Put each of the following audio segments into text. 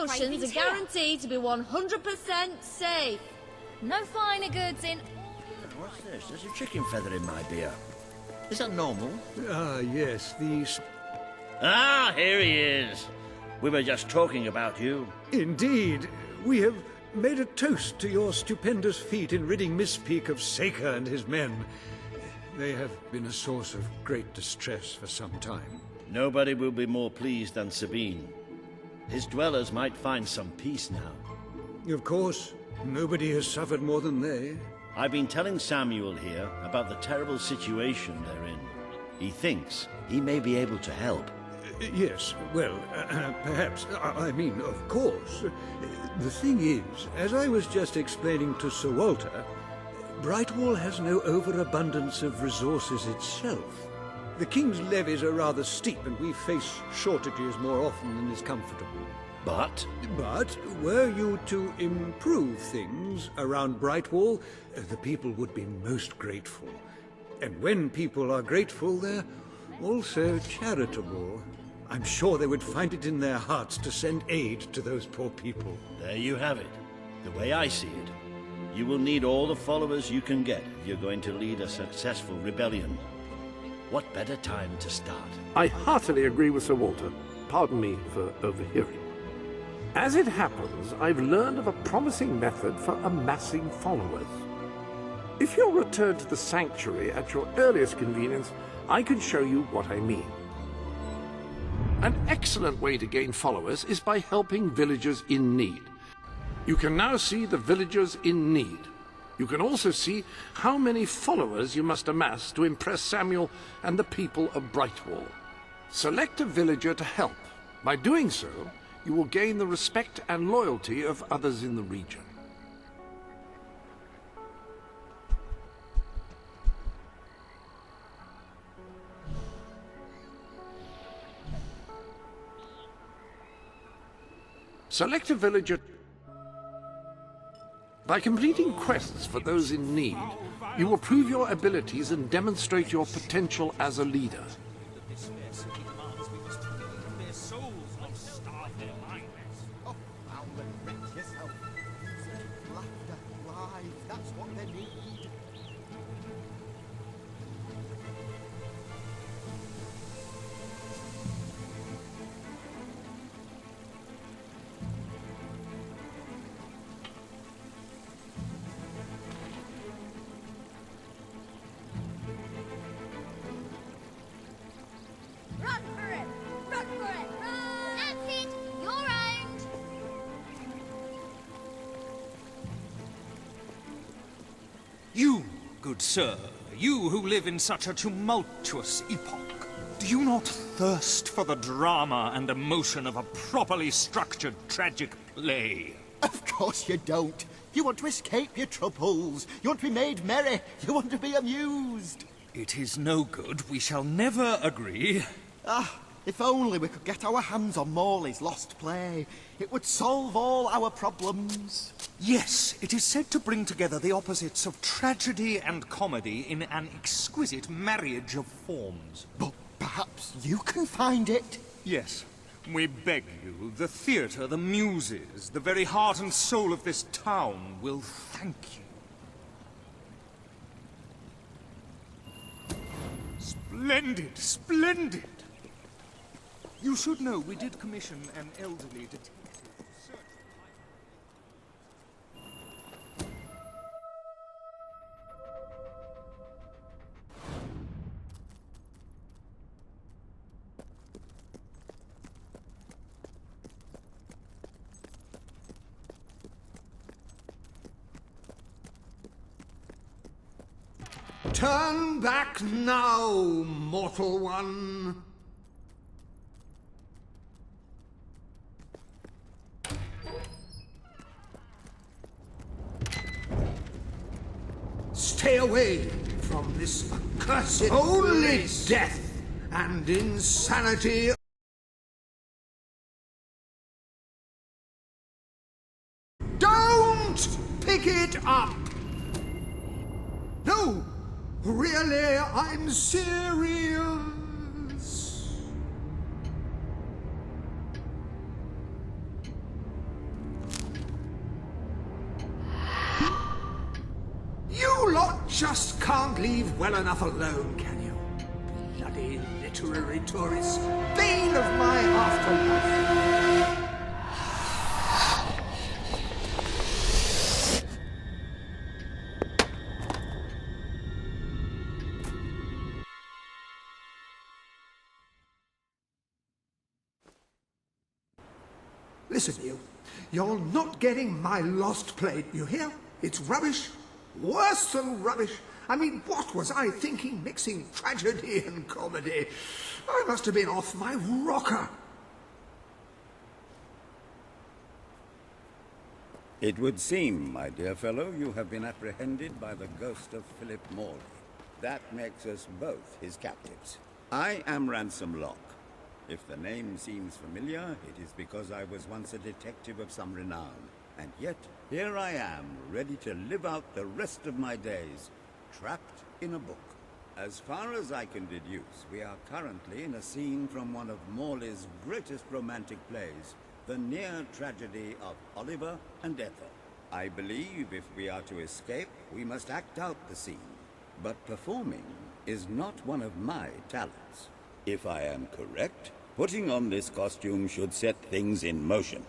Oceans are guaranteed to be 100% safe. No finer goods in... What's this? There's a chicken feather in my beer. Is that normal? Yes, these... Ah, here he is. We were just talking about you. Indeed. We have made a toast to your stupendous feat in ridding Miss Peak of Saker and his men. They have been a source of great distress for some time. Nobody will be more pleased than Sabine. His dwellers might find some peace now. Of course, nobody has suffered more than they. I've been telling Samuel here about the terrible situation they're in. He thinks he may be able to help. Yes, well, perhaps. I mean, of course. The thing is, as I was just explaining to Sir Walter, Brightwall has no overabundance of resources itself. The King's levies are rather steep, and we face shortages more often than is comfortable. But Were you to improve things around Brightwall, the people would be most grateful. And when people are grateful, they're also charitable. I'm sure they would find it in their hearts to send aid to those poor people. there you have it. The way I see it, you will need all the followers you can get if you're going to lead a successful rebellion. What better time to start? I heartily agree with Sir Walter. Pardon me for overhearing. As it happens, I've learned of a promising method for amassing followers. If you'll return to the sanctuary at your earliest convenience, I can show you what I mean. An excellent way to gain followers is by helping villagers in need. You can now see the villagers in need. You can also see how many followers you must amass to impress Samuel and the people of Brightwall. Select a villager to help. By doing so, you will gain the respect and loyalty of others in the region. Select a villager. By completing quests for those in need, you will prove your abilities and demonstrate your potential as a leader. Run for it! Run for it! Run! That's it! You're owned! You, good sir, you who live in such a tumultuous epoch, do you not thirst for the drama and emotion of a properly structured tragic play? Of course you don't. You want to escape your troubles. You want to be made merry. You want to be amused. It is no good. We shall never agree. Ah, if only we could get our hands on Morley's lost play. It would solve all our problems. Yes, it is said to bring together the opposites of tragedy and comedy in an exquisite marriage of forms. But perhaps you can find it. Yes, we beg you, the theatre, the muses, the very heart and soul of this town will thank you. Splendid, splendid! You should know we did commission an elderly detective to search Turn back now, mortal one. Stay away from this accursed only death and insanity. Don't pick it up! No! Really, I'm serious. just can't leave well enough alone, can you? Bloody literary tourists. Bane of my afterlife. Listen, you. You're not getting my lost plate, you hear? It's rubbish. Worse than rubbish. I mean, what was I thinking mixing tragedy and comedy? I must have been off my rocker. It would seem, my dear fellow, you have been apprehended by the ghost of Philip Morley. That makes us both his captives. I am Ransom Locke. If the name seems familiar, it is because I was once a detective of some renown. And yet, here I am, ready to live out the rest of my days, trapped in a book. As far as I can deduce, we are currently in a scene from one of Morley's greatest romantic plays, the near tragedy of Oliver and Ethel. I believe if we are to escape, we must act out the scene. But performing is not one of my talents. If I am correct, putting on this costume should set things in motion.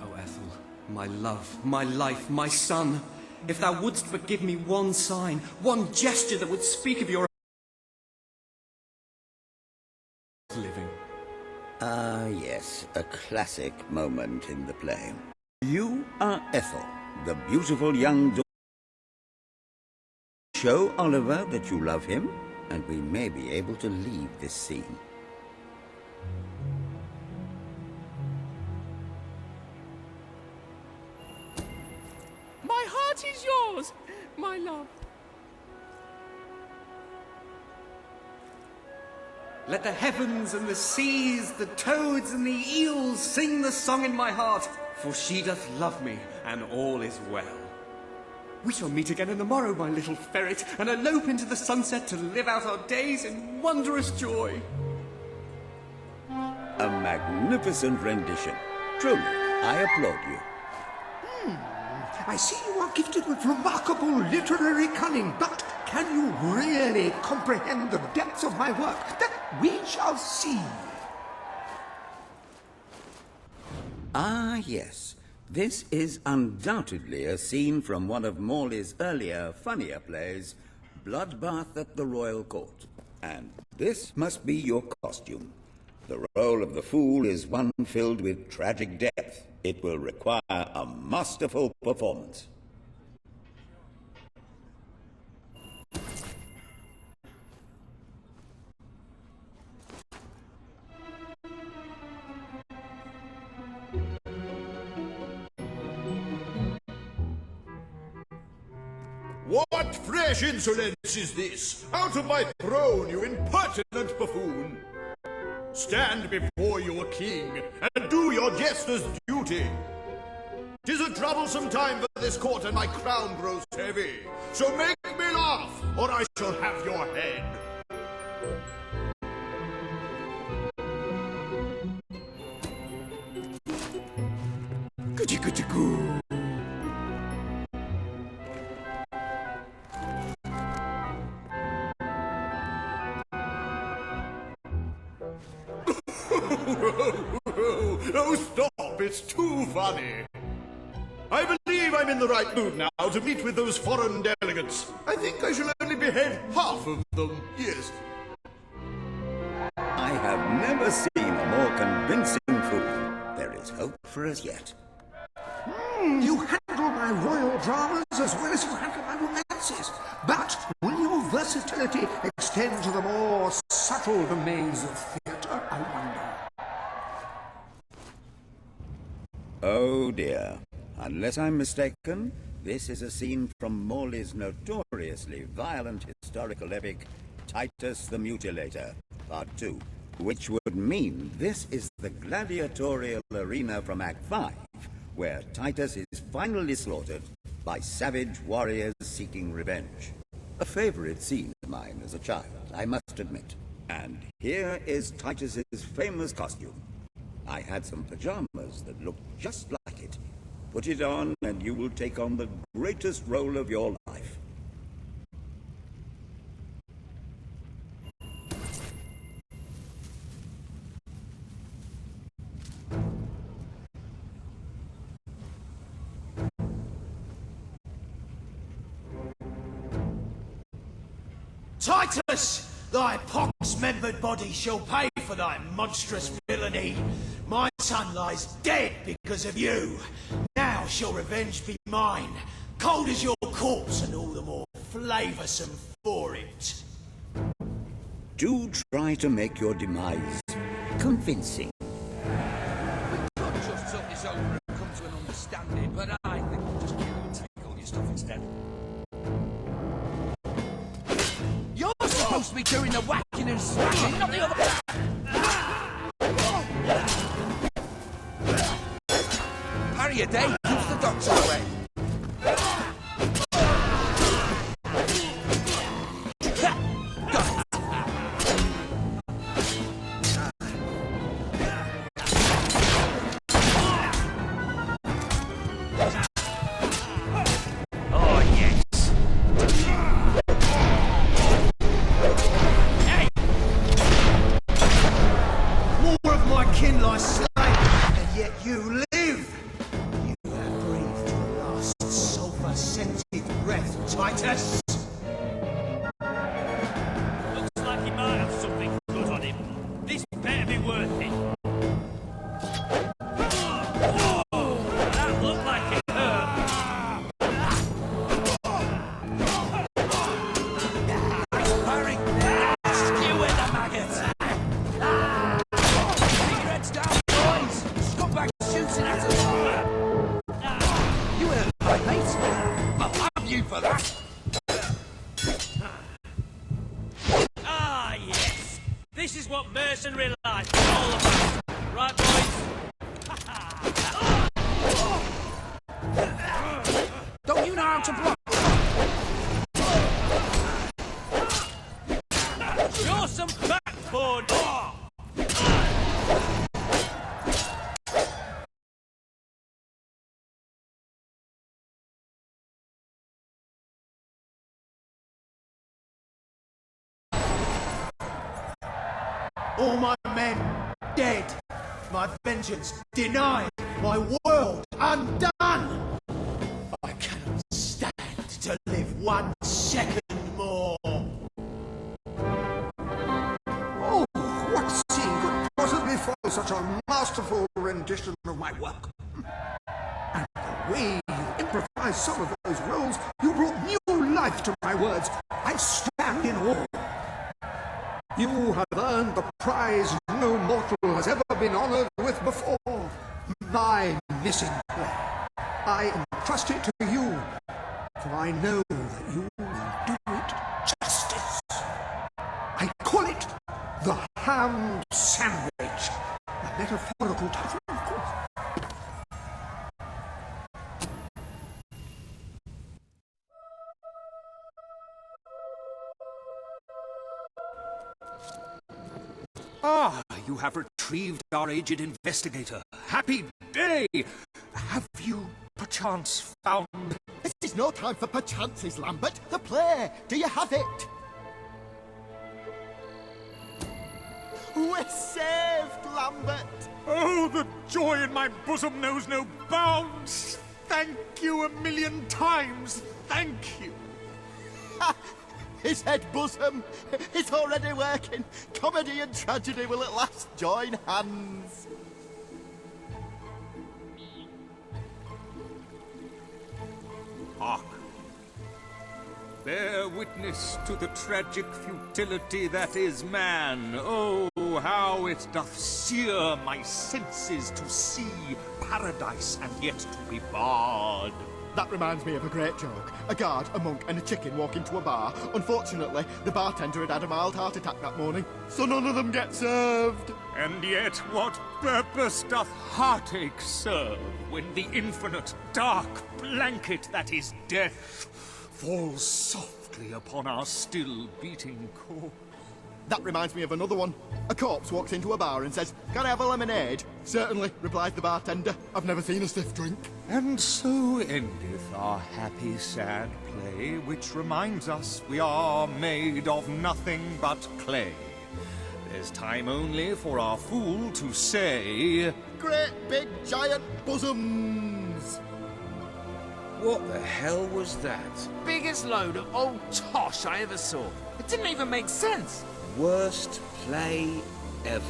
Oh, Ethel, my love, my life, my son, if thou wouldst but give me one sign, one gesture that would speak of your living. Ah, yes, a classic moment in the play. You are Ethel, the beautiful young daughter. Show Oliver that you love him, and we may be able to leave this scene. My heart is yours, my love. Let the heavens and the seas, the toads and the eels sing the song in my heart, for she doth love me, and all is well. We shall meet again in the morrow, my little ferret, and elope into the sunset to live out our days in wondrous joy. A magnificent rendition. Truly, I applaud you. I see you are gifted with remarkable literary cunning, but can you really comprehend the depths of my work? That we shall see. Ah, yes. This is undoubtedly a scene from one of Morley's earlier, funnier plays, Bloodbath at the Royal Court. And this must be your costume. The role of the fool is one filled with tragic depth. It will require a masterful performance. What fresh insolence is this? Out of my throne, you impertinent buffoon! Stand before your king, and do your jester's duty. 'Tis a troublesome time for this court, and my crown grows heavy. So make me laugh, or I shall have your head. Goo-goo-goo. Oh, stop, it's too funny. I believe I'm in the right mood now to meet with those foreign delegates. I think I shall only behead half of them, yes. I have never seen a more convincing fool. There is hope for us yet. You handle my royal dramas as well as you handle my romances. But will your versatility extend to the more subtle domains of theatre, I wonder? Oh dear. Unless I'm mistaken, this is a scene from Morley's notoriously violent historical epic, Titus the Mutilator, Part 2. Which would mean this is the gladiatorial arena from Act 5, where Titus is finally slaughtered by savage warriors seeking revenge. A favorite scene of mine as a child, I must admit. And here is Titus's famous costume. I had some pajamas that looked just like it. Put it on and you will take on the greatest role of your life. Titus! Thy pox-membered body shall pay for thy monstrous villainy. My son lies dead because of you. Now shall revenge be mine, cold as your corpse and all the more flavoursome for it. Do try to make your demise convincing. We could just talk this over and come to an understanding, but I think we'll just kill you and take all your stuff instead. You're supposed to be doing the whacking and smashing, not the other... Parry a day, keeps the doctor away. Titus! Looks like he might have something good on him. This better be worth it. That looked like it hurt. Parry! Skew with the maggots! Keep your heads down, boys! Scumbag shooting at us! You heard my mate! I'll have you for that! Ah, yes. This is what mercenary life is all about. Right, boys? Don't you know how to block? Show some backbone! All my men dead, my vengeance denied, my world undone. I cannot stand to live 1 second more. Oh, what scene could possibly follow such a masterful rendition of my work? And the way you improvised some of those roles, you brought new life to my words. I stand in awe. You have earned the prize no mortal has ever been honored with before. My missing play. I entrust it to you, for I know that you will do it justice. I call it the ham sandwich. A metaphorical title, of course. Ah, you have retrieved our aged investigator. Happy day! Have you, perchance, found... This is no time for perchances, Lambert. The play. Do you have it? We're saved, Lambert. Oh, the joy in my bosom knows no bounds! Thank you 1,000,000 times! Thank you! His head bosom. It's already working. Comedy and tragedy will at last join hands. Hark! Bear witness to the tragic futility that is man. Oh, how it doth sear my senses to see paradise and yet to be barred. That reminds me of a great joke. A guard, a monk, and a chicken walk into a bar. Unfortunately, the bartender had had a mild heart attack that morning, so none of them get served. And yet, what purpose doth heartache serve when the infinite dark blanket that is death falls softly upon our still beating core? That reminds me of another one. A corpse walks into a bar and says, "Can I have a lemonade?" "Certainly," replies the bartender. "I've never seen a stiff drink." And so endeth our happy sad play, which reminds us we are made of nothing but clay. There's time only for our fool to say, "Great big giant bosoms!" What the hell was that? Biggest load of old tosh I ever saw. It didn't even make sense. Worst play ever.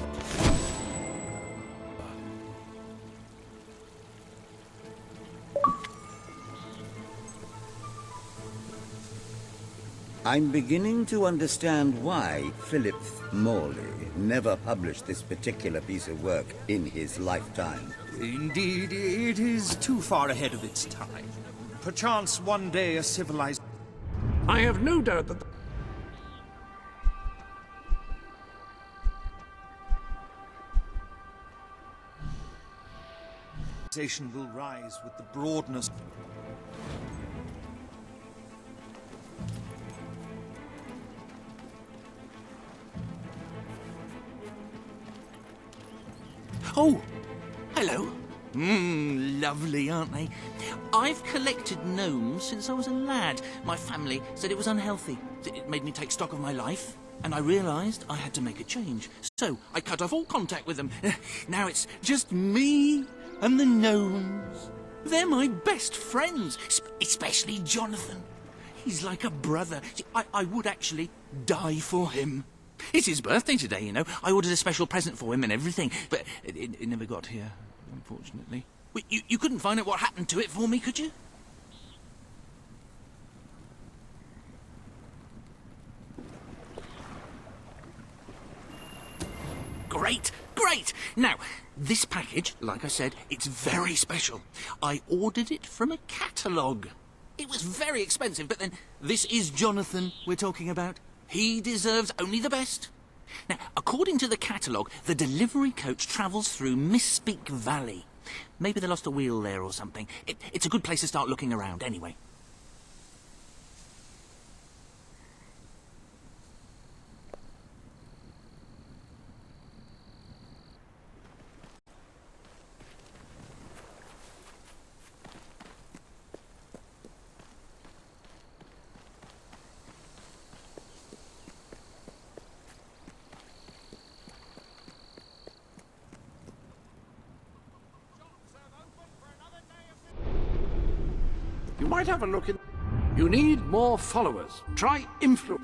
I'm beginning to understand why Philip Morley never published this particular piece of work in his lifetime. Indeed, it is too far ahead of its time. Perchance one day a civilized... I have no doubt that... civilization will rise with the broadness... Oh, hello. Lovely, aren't they? I've collected gnomes since I was a lad. My family said it was unhealthy. It made me take stock of my life, and I realised I had to make a change. So I cut off all contact with them. Now it's just me and the gnomes. They're my best friends, especially Jonathan. He's like a brother. I would actually die for him. It's his birthday today, you know. I ordered a special present for him and everything, but it never got here, unfortunately. You couldn't find out what happened to it for me, could you? Great, great! Now, this package, like I said, it's very special. I ordered it from a catalogue. It was very expensive, but then this is Jonathan we're talking about. He deserves only the best. Now, according to the catalogue, the delivery coach travels through Misspeak Valley. Maybe they lost a wheel there or something. It's a good place to start looking around, anyway. You might have a look in... You need more followers. Try influence.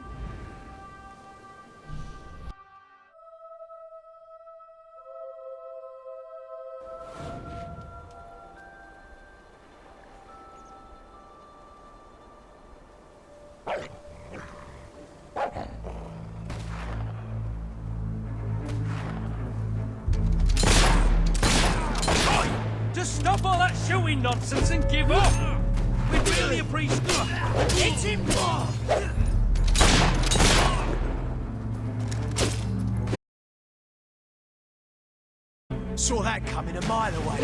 Just stop all that shooing nonsense and give up! We'd really appreciate it. Hit him! Saw that coming a mile away.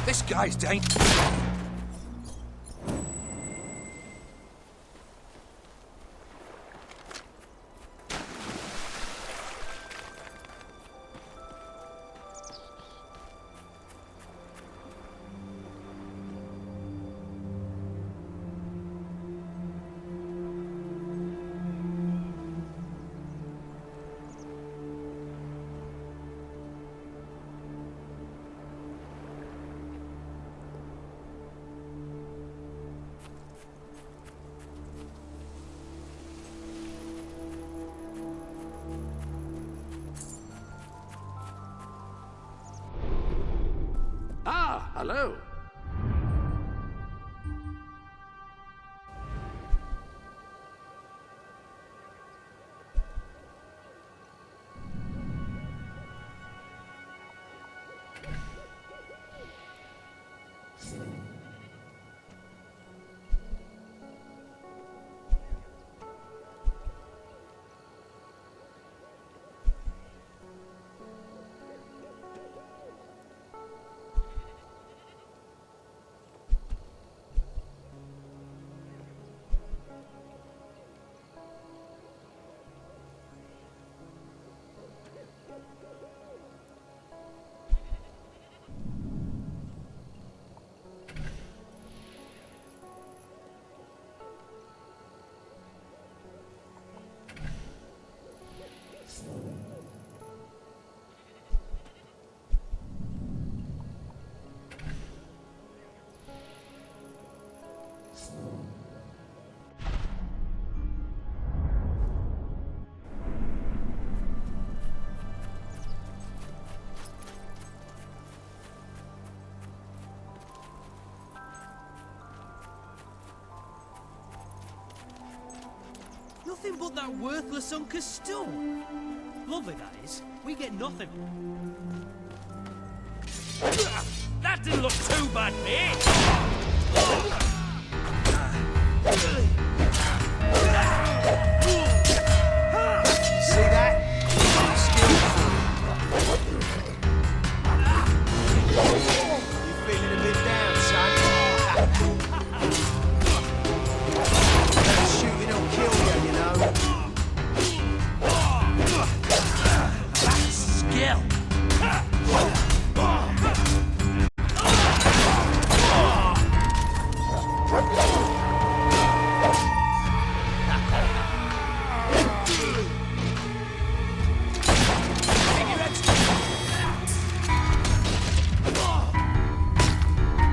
This guy's dangerous. Ah, hello. Nothing but that worthless Uncas stone. Lovely, that is. We get nothing. That didn't look too bad, mate. See that? You feeling a bit down, son? Shooting will kill you, know. That's skill.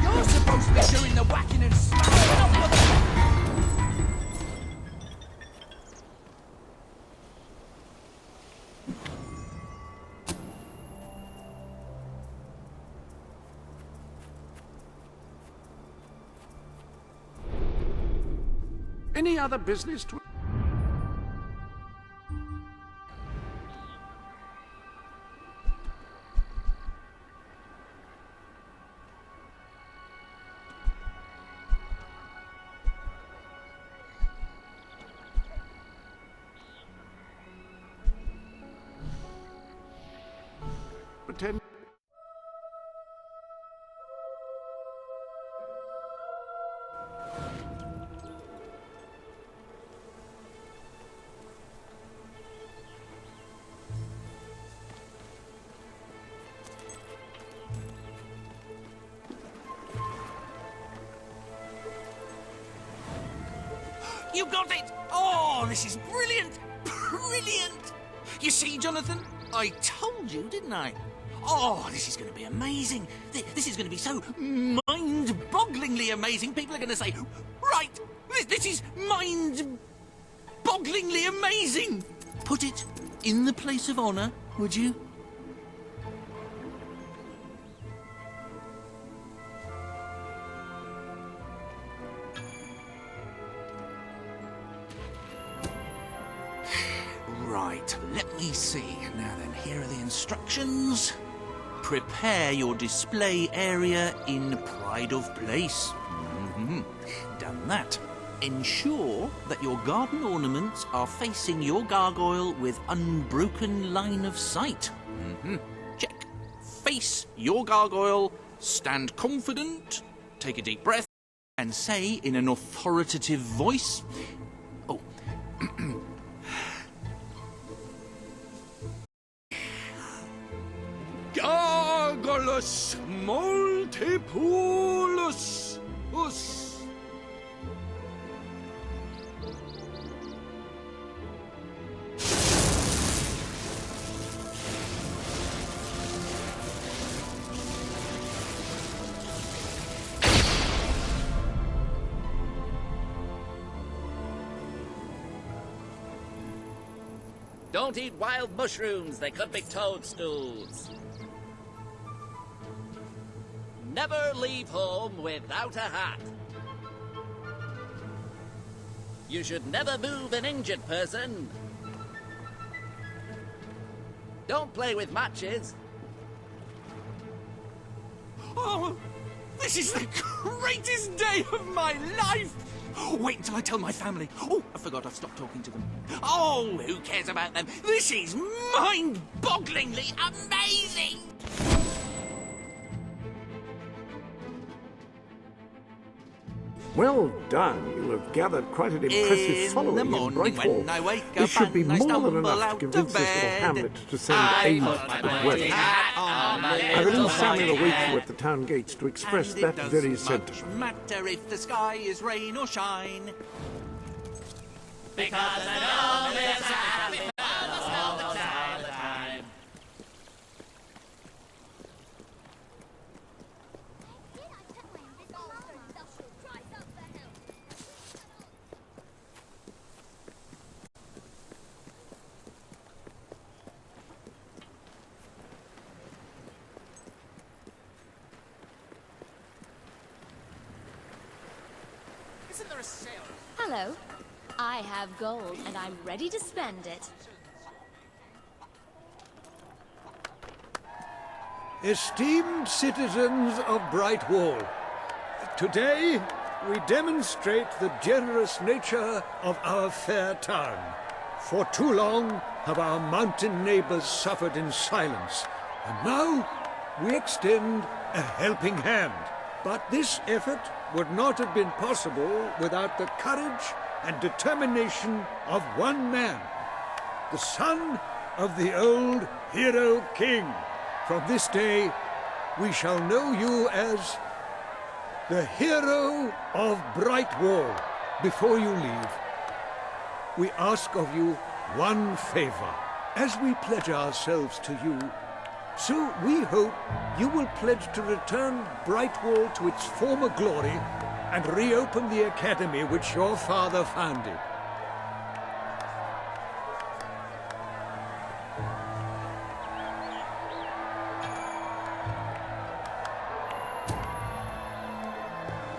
You're supposed to be doing the whacking and smacking, not the... Any other business to... pretend... You got it! Oh, this is brilliant! Brilliant! You see, Jonathan? I told you, didn't I? Oh, this is going to be amazing. This is going to be so mind-bogglingly amazing. People are going to say, right, this is mind-bogglingly amazing. Put it in the place of honour, would you? Right, let me see. Now then, here are the instructions. Prepare your display area in pride of place. Done that. Ensure that your garden ornaments are facing your gargoyle with unbroken line of sight. Check. Face your gargoyle, stand confident, take a deep breath, and say in an authoritative voice... Oh. Gargulus multipulus us. Don't eat wild mushrooms, they could be toadstools. Never leave home without a hat. You should never move an injured person. Don't play with matches. Oh, this is the greatest day of my life! Wait until I tell my family. Oh, I forgot I've stopped talking to them. Oh, who cares about them? This is mind-bogglingly amazing! Well done. You have gathered quite an impressive following in Brightwall. When I wake This up should be and I more than stumble enough to out convince of this little bed, hamlet to send aid to the dwelling. I believe Samuel awaits you at the town gates to express and that it doesn't very much sentiment. matter if the sky is rain or shine. Because I know there's happy fathers all the time. Isn't there a sale? Hello. I have gold, and I'm ready to spend it. Esteemed citizens of Brightwall, today we demonstrate the generous nature of our fair town. For too long have our mountain neighbors suffered in silence, and now we extend a helping hand. But this effort would not have been possible without the courage and determination of one man, the son of the old hero king. From this day, we shall know you as the hero of Brightwall. Before you leave, we ask of you one favor. As we pledge ourselves to you, so we hope you will pledge to return Brightwall to its former glory and reopen the academy which your father founded.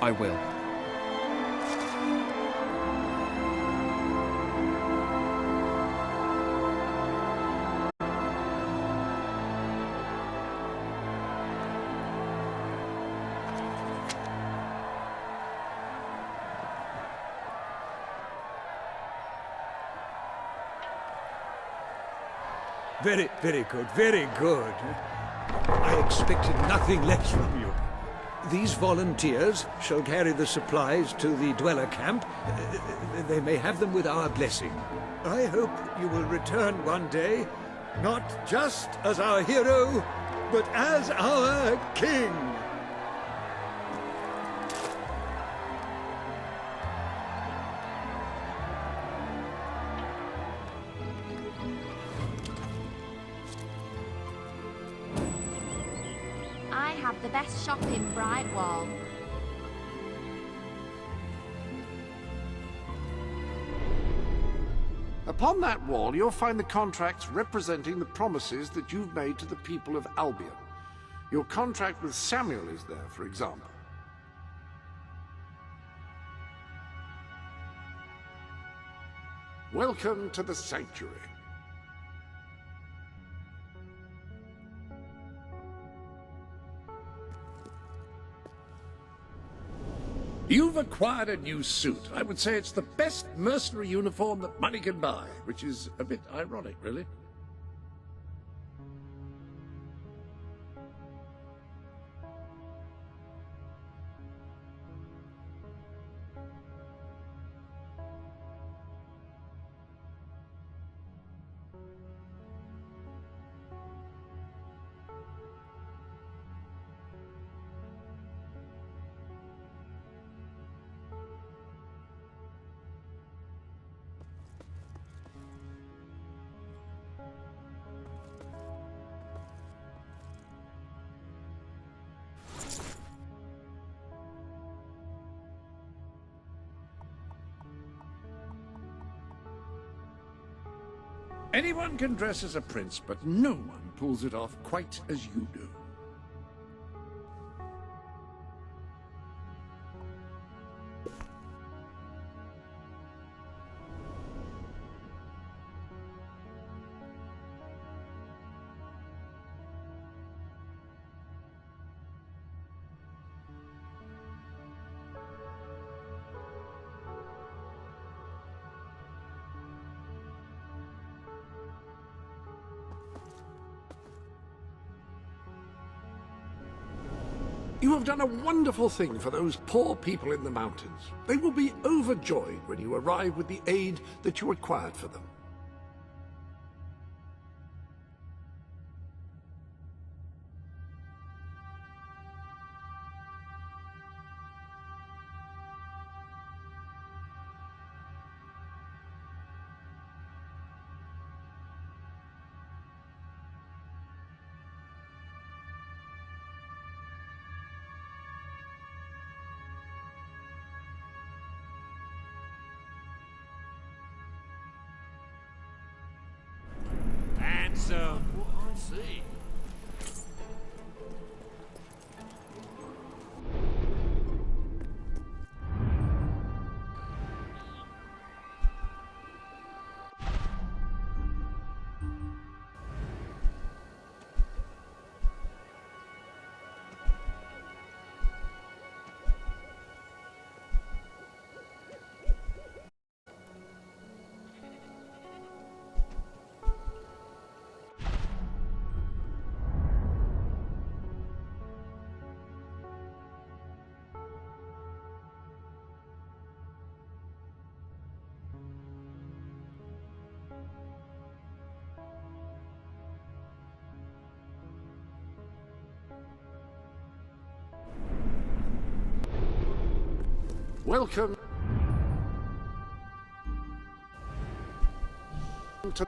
I will. Very good, very good. I expected nothing less from you. These volunteers shall carry the supplies to the dweller camp. They may have them with our blessing. I hope you will return one day, not just as our hero, but as our king. I have the best shop in Brightwall. Upon that wall, you'll find the contracts representing the promises that you've made to the people of Albion. Your contract with Samuel is there, for example. Welcome to the Sanctuary. You've acquired a new suit. I would say it's the best mercenary uniform that money can buy, which is a bit ironic, really. Anyone can dress as a prince, but no one pulls it off quite as you do. You have done a wonderful thing for those poor people in the mountains. They will be overjoyed when you arrive with the aid that you acquired for them. So, I see. Welcome to...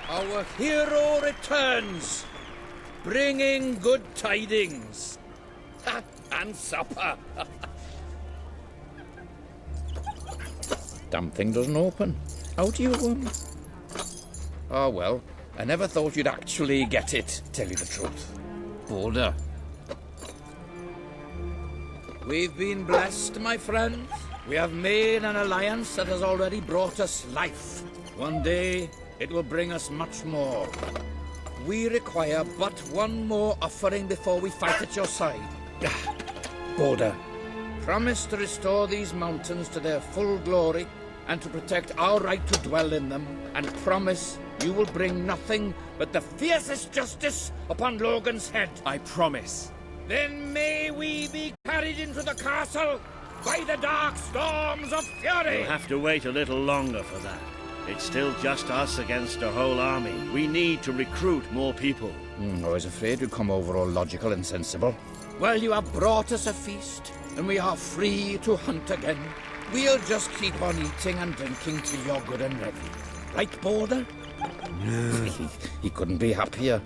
Our hero returns, bringing good tidings. And supper. Damn thing doesn't open. How do you, Oh well, I never thought you'd actually get it, tell you the truth. Boulder. We've been blessed, my friends. We have made an alliance that has already brought us life. One day, it will bring us much more. We require but one more offering before we fight at your side. Boulder, promise to restore these mountains to their full glory and to protect our right to dwell in them, and promise you will bring nothing but the fiercest justice upon Logan's head. I promise. Then may we be carried into the castle by the dark storms of fury! You'll have to wait a little longer for that. It's still just us against a whole army. We need to recruit more people. I was afraid you'd come over all logical and sensible. Well, you have brought us a feast, and we are free to hunt again. We'll just keep on eating and drinking till you're good and ready. Right, Boulder? He couldn't be happier.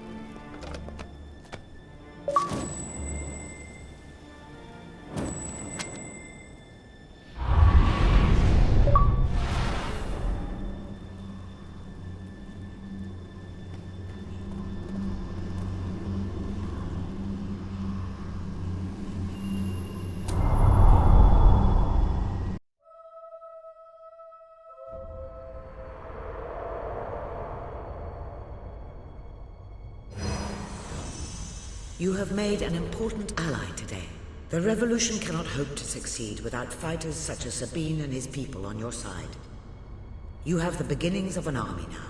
You have made an important ally today. The revolution cannot hope to succeed without fighters such as Sabine and his people on your side. You have the beginnings of an army now.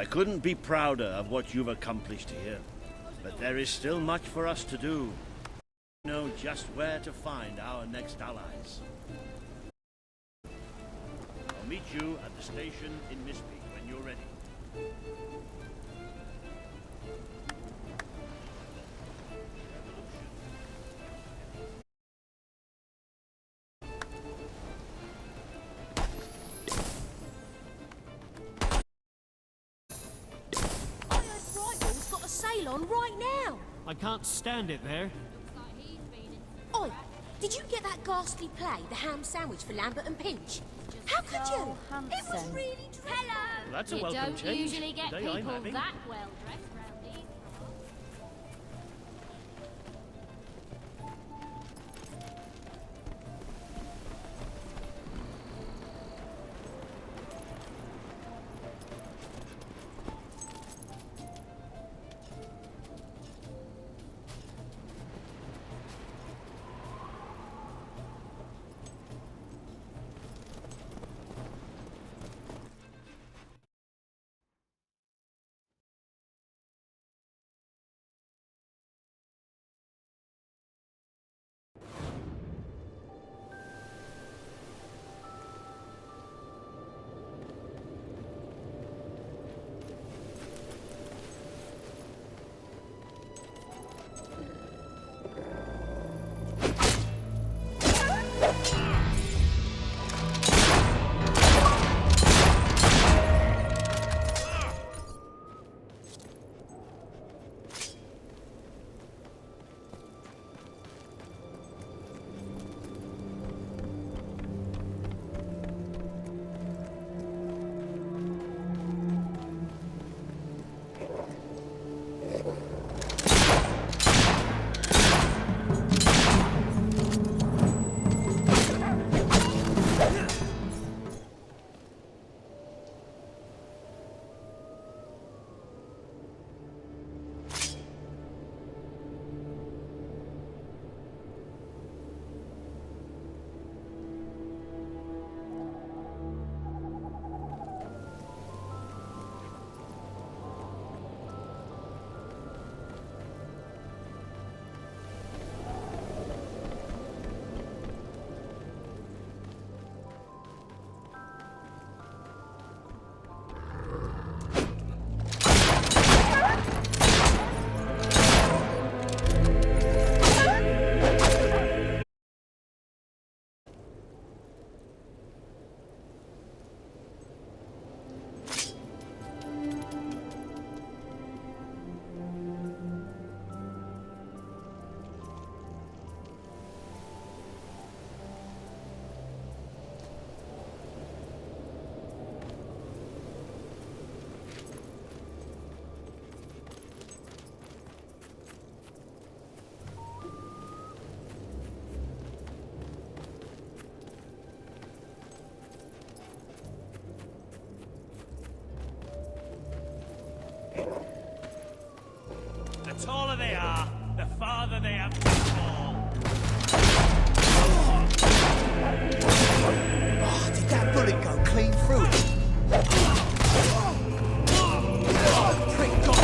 I couldn't be prouder of what you've accomplished here, but there is still much for us to do. We know just where to find our next allies. I'll meet you at the station in Mispeak when you're ready. Brightwall's got a sale on right now. I can't stand it there. Oi, did you get that ghastly play, The Ham Sandwich for Lambert and Pinch? How could you? It was really dreadful. Hello. That's a you welcome don't change. usually get Day I'm people having. that well dressed round these parts. The taller they are, the farther they have to fall. Oh, did that bullet go clean through it? Prick got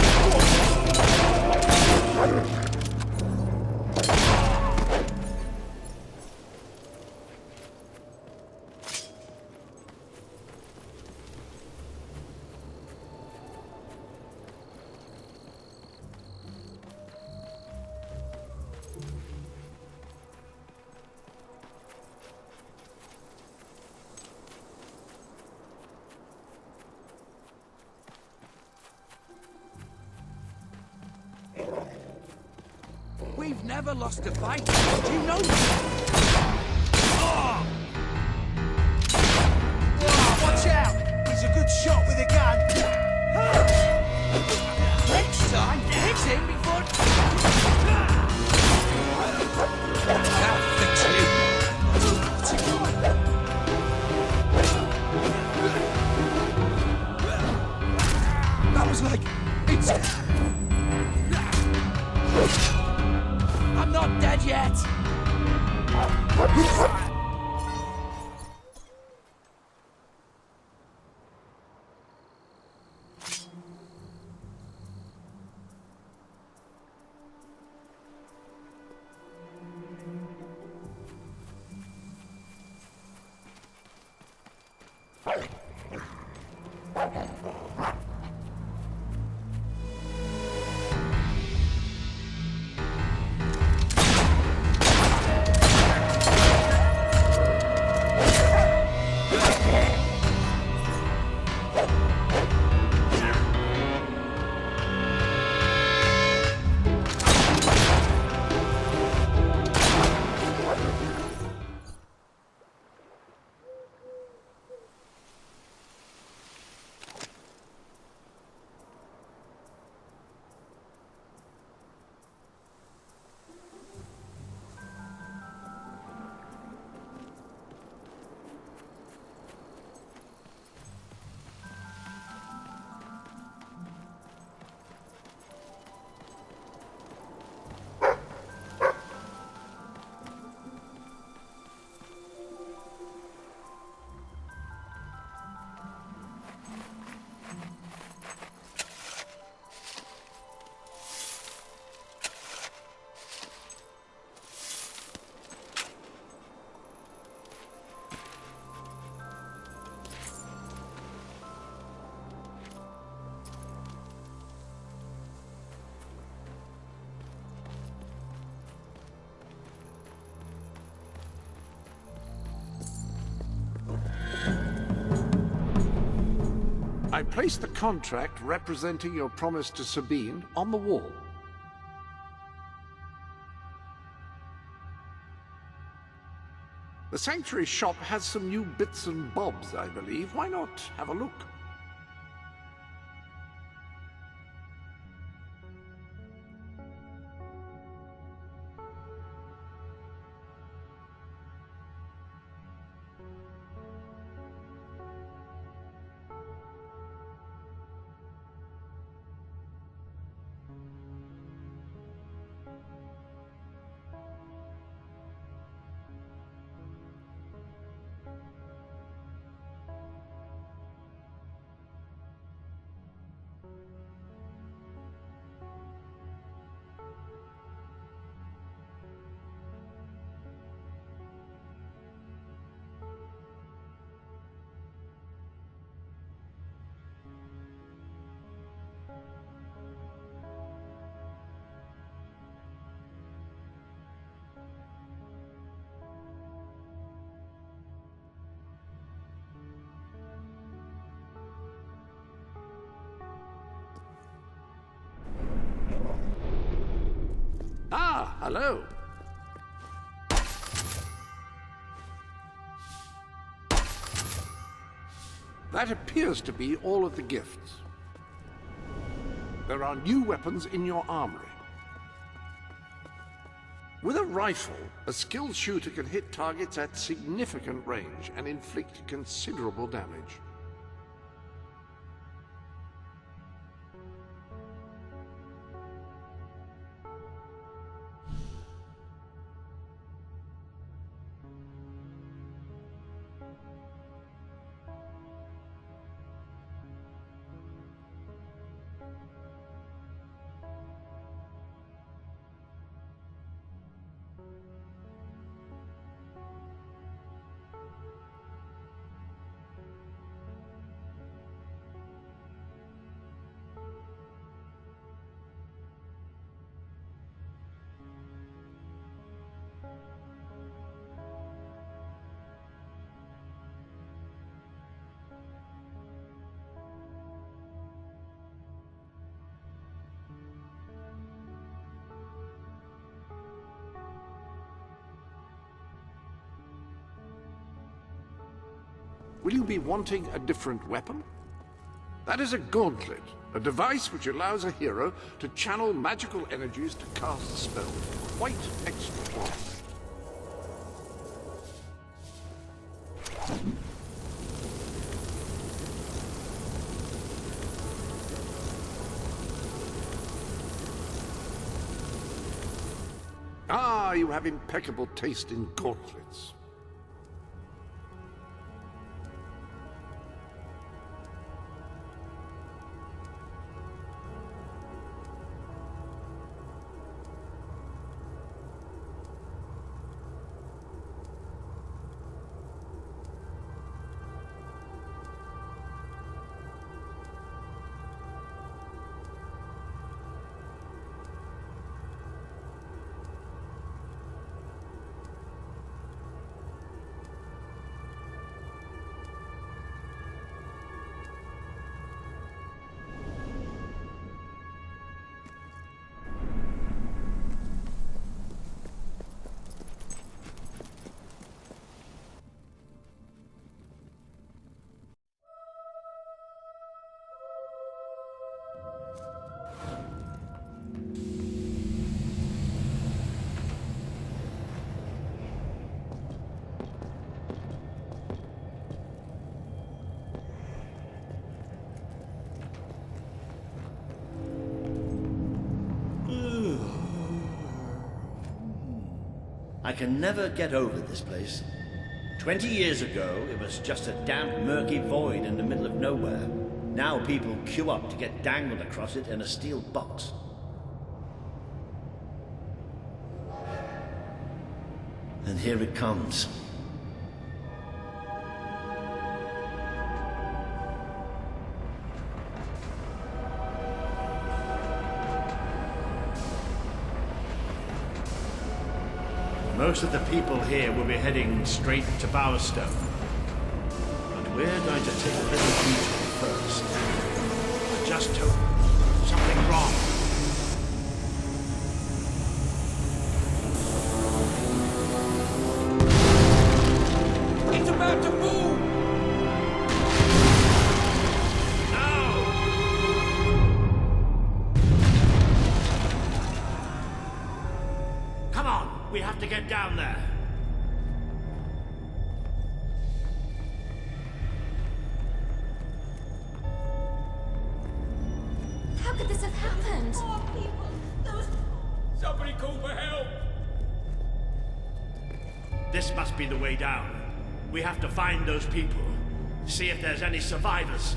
We've never lost a fight. Do you know that? Oh! Watch out! He's a good shot with a gun. Next time, hit him before... That'll fix you. That was like... I'm not dead yet. I placed the contract representing your promise to Sabine on the wall. The Sanctuary shop has some new bits and bobs, I believe. Why not have a look? Ah, hello. That appears to be all of the gifts. There are new weapons in your armory. With a rifle, a skilled shooter can hit targets at significant range and inflict considerable damage. Will you be wanting a different weapon? That is a gauntlet, a device which allows a hero to channel magical energies to cast spells. Quite extraordinary. Ah, you have impeccable taste in gauntlets. I can never get over this place. 20 years ago, it was just a damp, murky void in the middle of nowhere. Now people queue up to get dangled across it in a steel box. And here it comes. Most of the people here will be heading straight to Bowerstone. But we're going to take a little detour first. I just hope something wrong. It's about to boom! Come on, we have to get down there. How could this have happened? Somebody call for help! This must be the way down. We have to find those people. See if there's any survivors.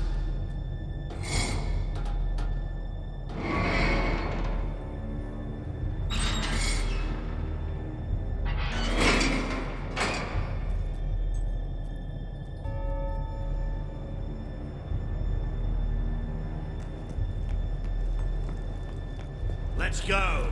Let's go.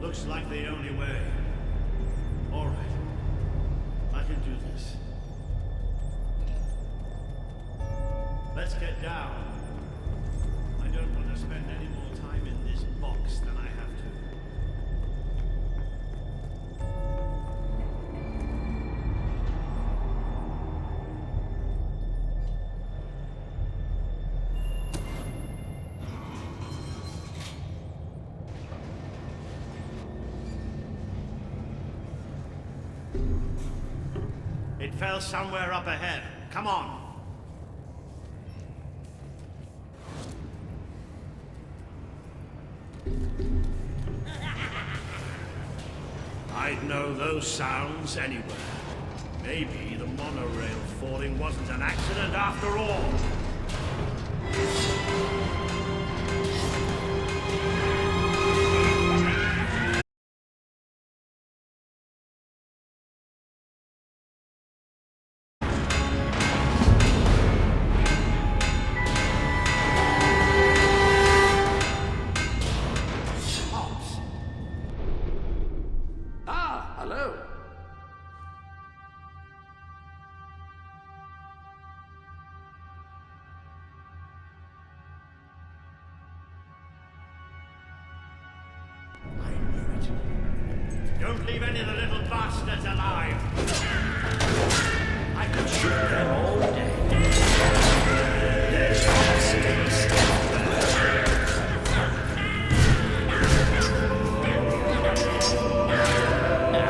Looks like the only way. All right. I can do this. Let's get down. I don't want to spend any more time in this box than I have to. It fell somewhere up ahead. Come on. I'd know those sounds anywhere. Maybe the monorail falling wasn't an accident after all. Hello. I knew it. Don't leave any of the little bastards alive. I could shoot them all day. There's bastards.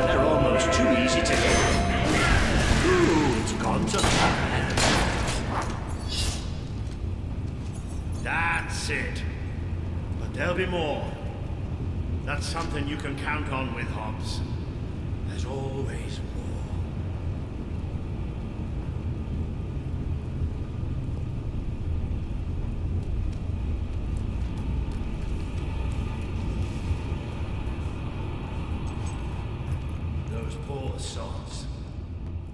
They're almost too easy to hit. Ooh, it's gone to plan. That's it. But there'll be more. That's something you can count on with Hobbs. There's always more. Those poor sods.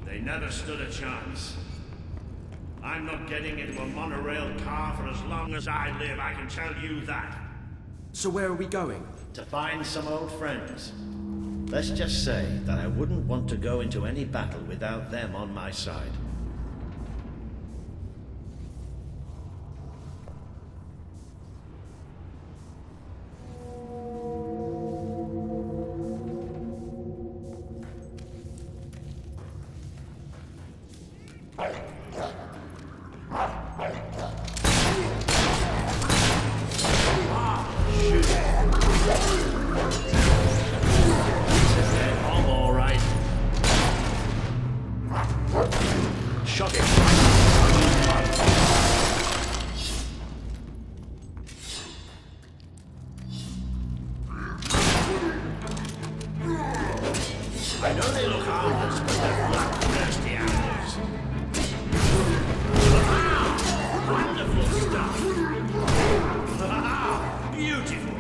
They never stood a chance. I'm not getting into a monorail car for as long as I live, I can tell you that. So where are we going? To find some old friends. Let's just say that I wouldn't want to go into any battle without them on my side. Shoot. I know they look harmless, but they're bloodthirsty animals. Wow! Wonderful stuff! Beautiful!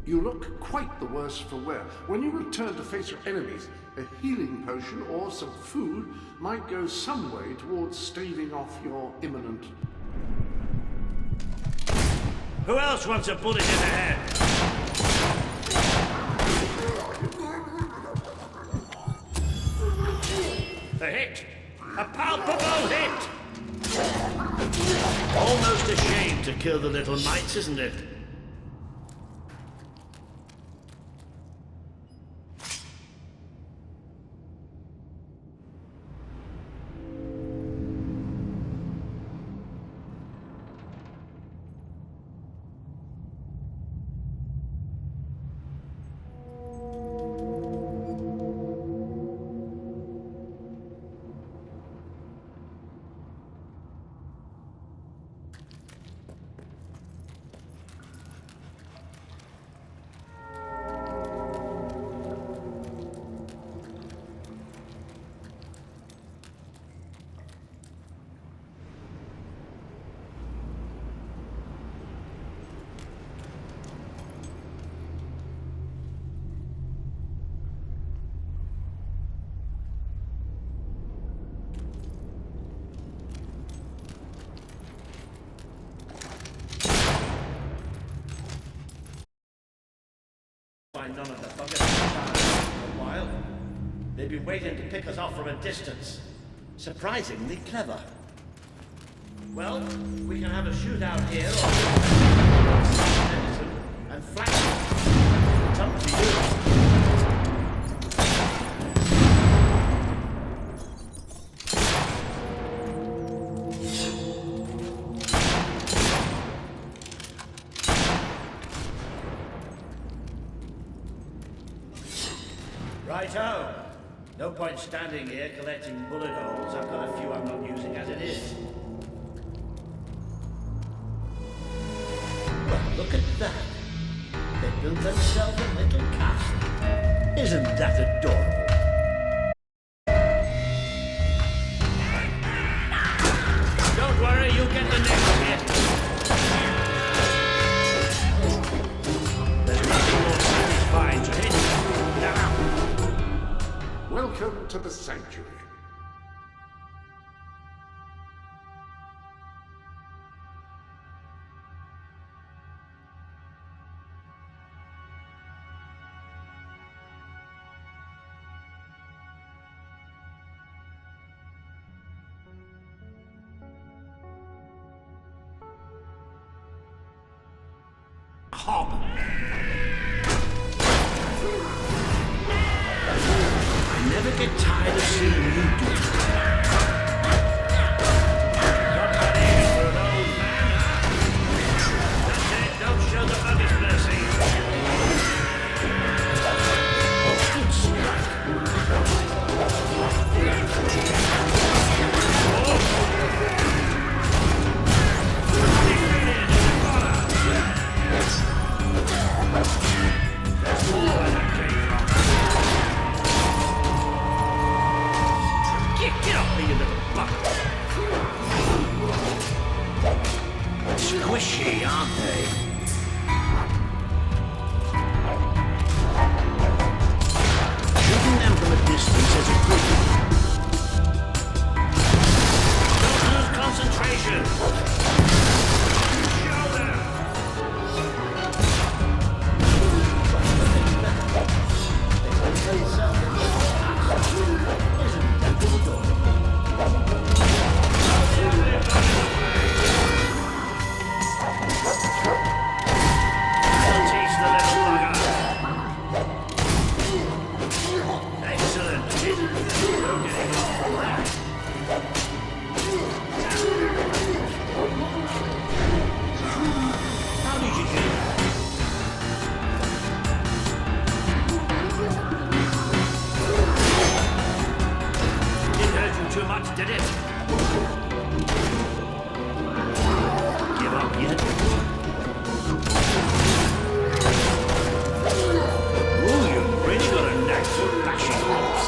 You look quite the worse for wear. When you return to face your enemies, a healing potion or some food might go some way towards staving off your imminent... Who else wants a bullet in the head? A hit! A palpable hit! Almost a shame to kill the little mites, isn't it? None of the buggers for a while. They've been waiting to pick us off from a distance. Surprisingly clever. Well, we can have a shootout here, or and flank them. It's up to you. Righto! No point standing here collecting bullet holes. I've got a few I'm not using as it is. Well, look at that. They built themselves a little castle. Isn't that adorable? Don't worry, you'll get the next hit. There's nothing more satisfying to hit. Welcome to the Sanctuary. Hob! Never get tired of seeing you do it. Got that aim for an old man, huh? That's it, don't show the buggers mercy. Oh, good strike. There's more where that came from. Get off me, you little bucket! Squishy, aren't they? Shooting them from a distance is a good one. too much, did it? Give up yet? Ooh, you've really got a knack for bashing hops.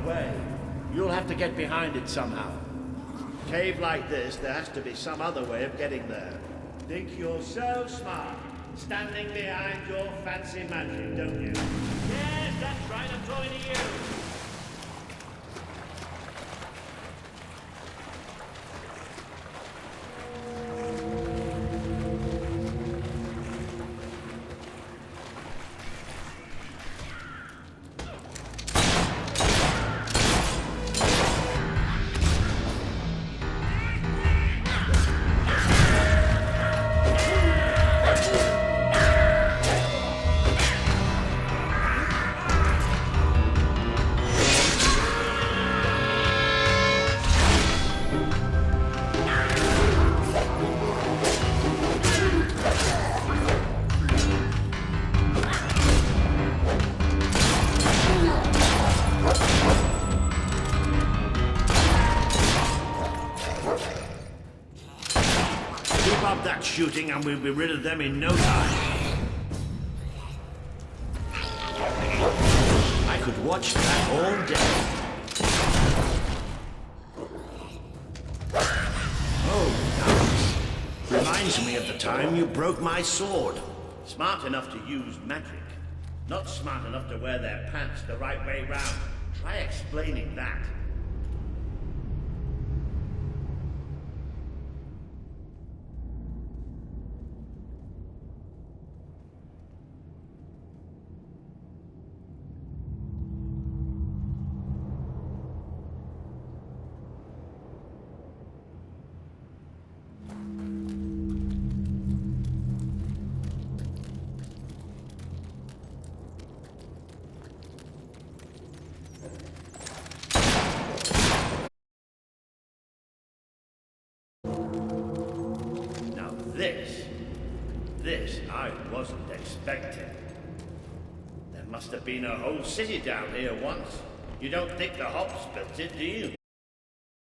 way. You'll have to get behind it somehow. Cave like this, there has to be some other way of getting there. Think you're so smart, standing behind your fancy magic, don't you? Yes, that's right, I'm talking to you. Keep up that shooting and we'll be rid of them in no time. I could watch that all day. Oh, nice. Reminds me of the time you broke my sword. Smart enough to use magic. Not smart enough to wear their pants the right way round. Try explaining that. This I wasn't expecting. There must have been a whole city down here once. You don't think the hops built it, do you?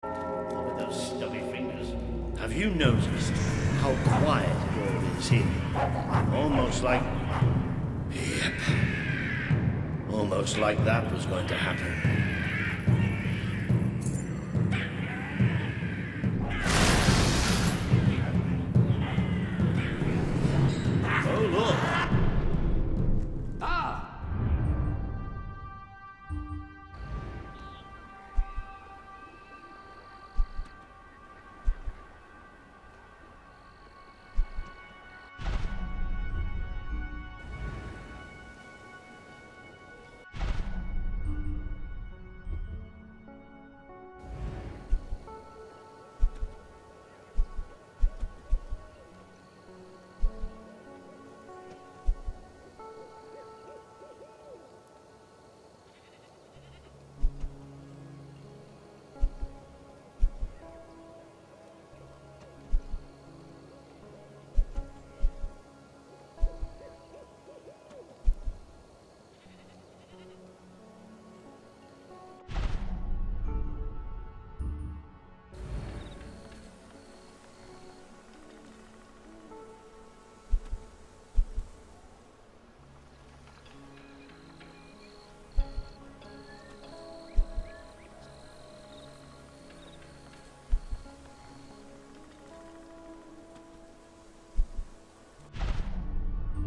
Look at those stubby fingers. Have you noticed how quiet it all is here? Almost like... Yep. Almost like that was going to happen.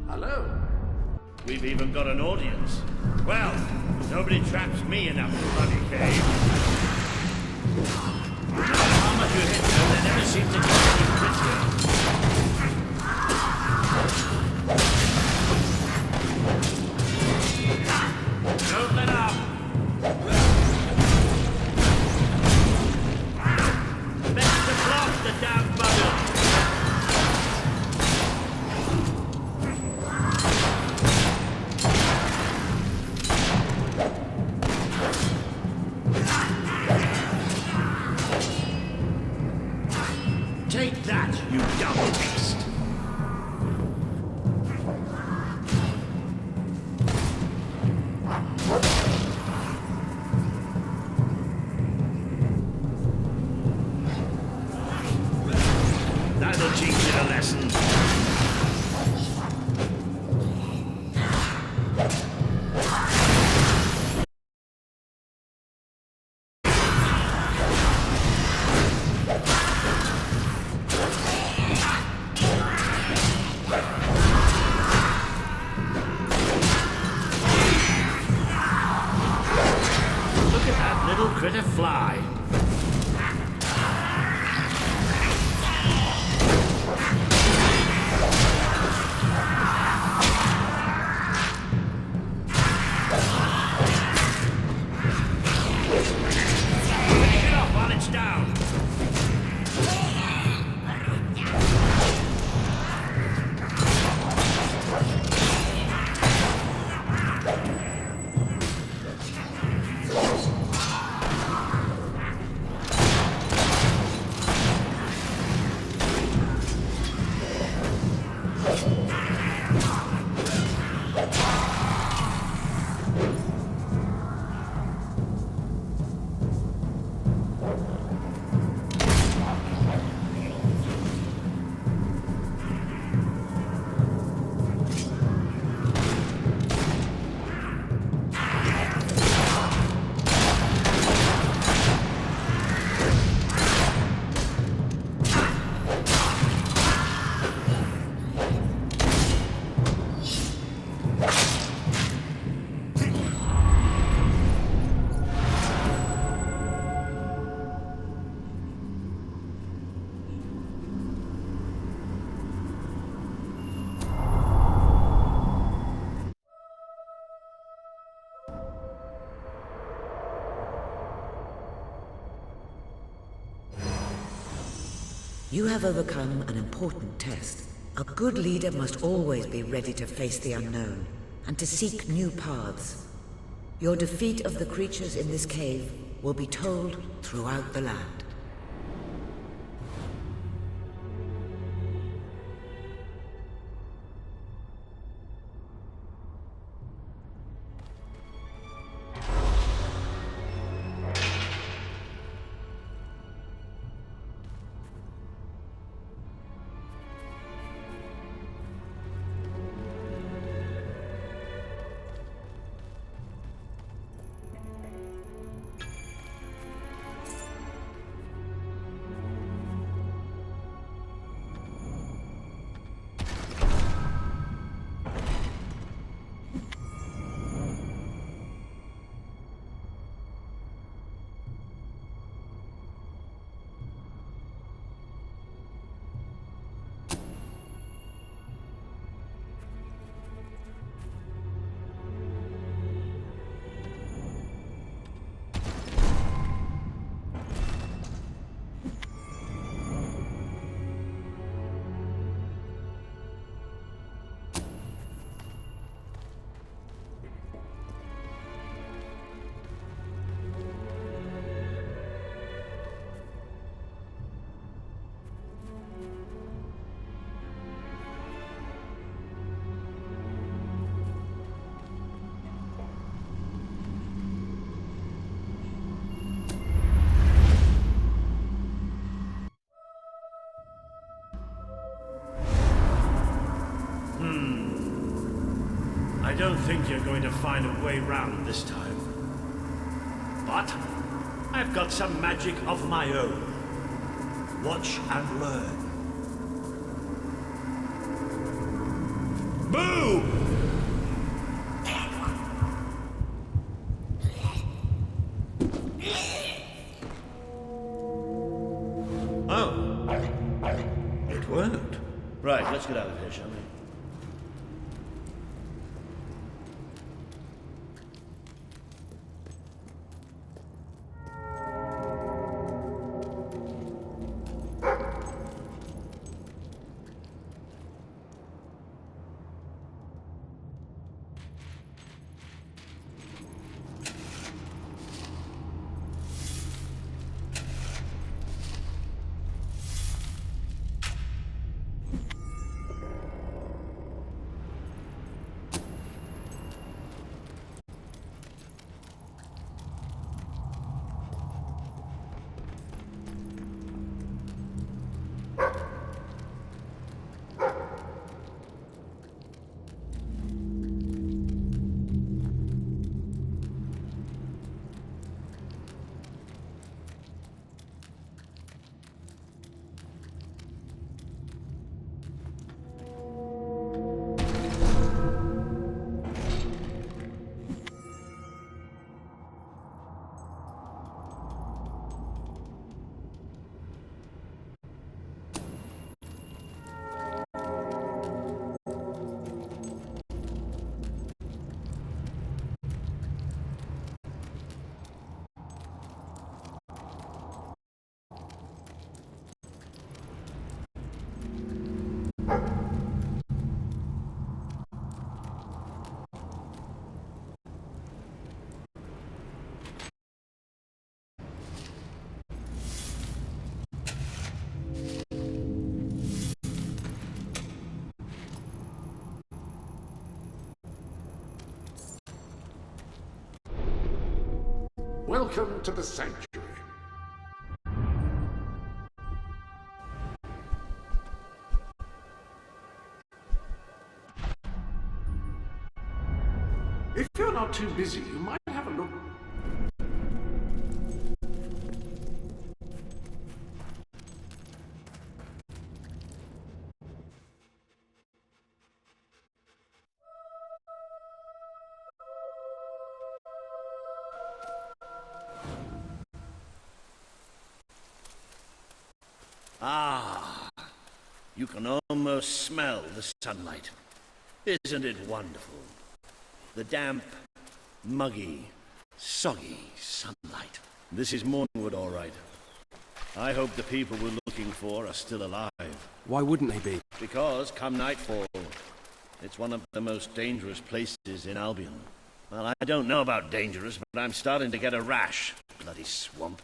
Hello? We've even got an audience. Well, nobody traps me in that bloody cave. No matter how much you hit them, they never seem to get any quicker. Don't let up! Best to block the damn bugger! Take that, you dumb beast! That'll teach you a lesson. Guards down! You have overcome an important test. A good leader must always be ready to face the unknown, and to seek new paths. Your defeat of the creatures in this cave will be told throughout the land. I don't think you're going to find a way round this time. But I've got some magic of my own. Watch and learn. Boom! Oh. It worked. Right, let's get out of here, shall we? Welcome to the Sanctuary. If you're not too busy, you might have a look. Ah, you can almost smell the sunlight. Isn't it wonderful? The damp, muggy, soggy sunlight. This is Mornwood, all right. I hope the people we're looking for are still alive. Why wouldn't they be? Because, come nightfall, it's one of the most dangerous places in Albion. Well, I don't know about dangerous, but I'm starting to get a rash. Bloody swamp.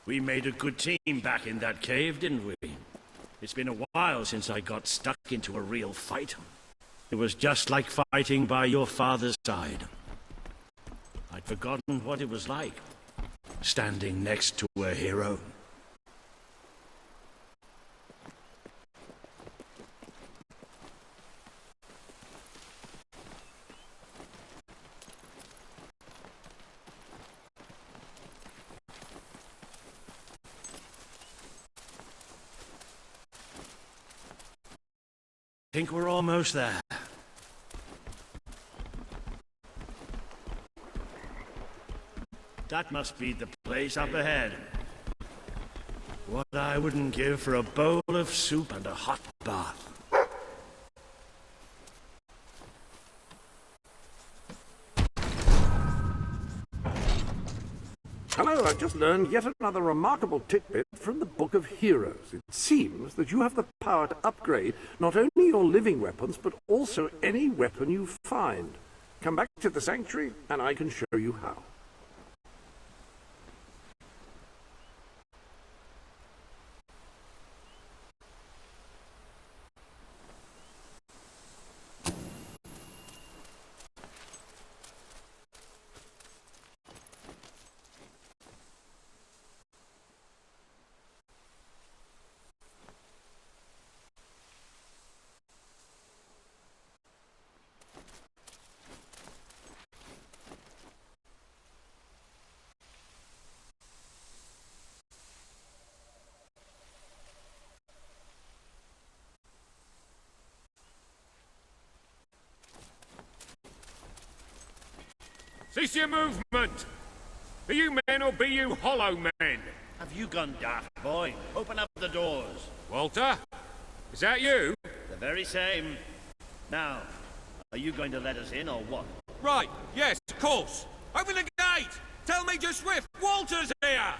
We made a good team back in that cave, didn't we? It's been a while since I got stuck into a real fight. It was just like fighting by your father's side. I'd forgotten what it was like, standing next to a hero. I think we're almost there. That must be the place up ahead. What I wouldn't give for a bowl of soup and a hot bath. Hello, I've just learned yet another remarkable tidbit from the Book of Heroes. It seems that you have the power to upgrade not only your living weapons, but also any weapon you find. Come back to the Sanctuary, and I can show you how. Cease your movement! Are you men or be you hollow men? Have you gone daft, boy? Open up the doors. Walter? Is that you? The very same. Now, are you going to let us in or what? Right, yes, of course. Open the gate! Tell Major Swift, Walter's here!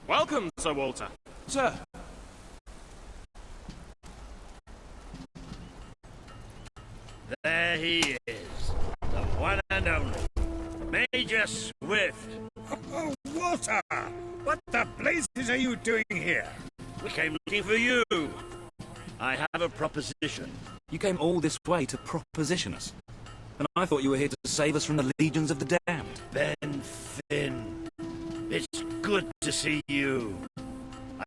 Welcome, Sir Walter. Sir. There he is. The one and only. Major Swift. Oh, Walter! What the blazes are you doing here? We came looking for you. I have a proposition. You came all this way to proposition us. And I thought you were here to save us from the legions of the damned. Ben Finn. It's good to see you.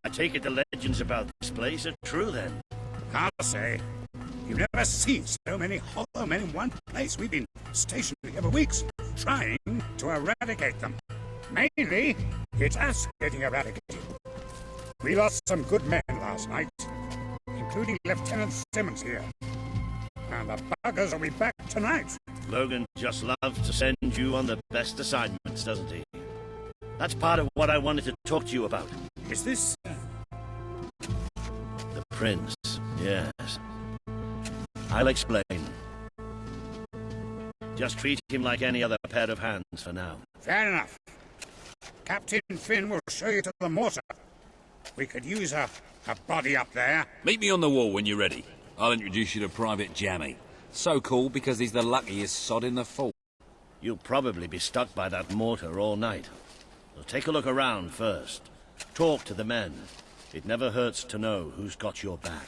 I take it the legends about this place are true then. Can't say. You've never seen so many hollow men in one place. We've been stationed here for weeks, trying to eradicate them. Mainly, it's us getting eradicated. We lost some good men last night, including Lieutenant Simmons here. And the buggers will be back tonight. Logan just loves to send you on the best assignments, doesn't he? That's part of what I wanted to talk to you about. Is this... The prince, yes. I'll explain. Just treat him like any other pair of hands for now. Fair enough. Captain Finn will show you to the mortar. We could use a body up there. Meet me on the wall when you're ready. I'll introduce you to Private Jammy. So cool because he's the luckiest sod in the fort. You'll probably be stuck by that mortar all night. So take a look around first. Talk to the men. It never hurts to know who's got your back.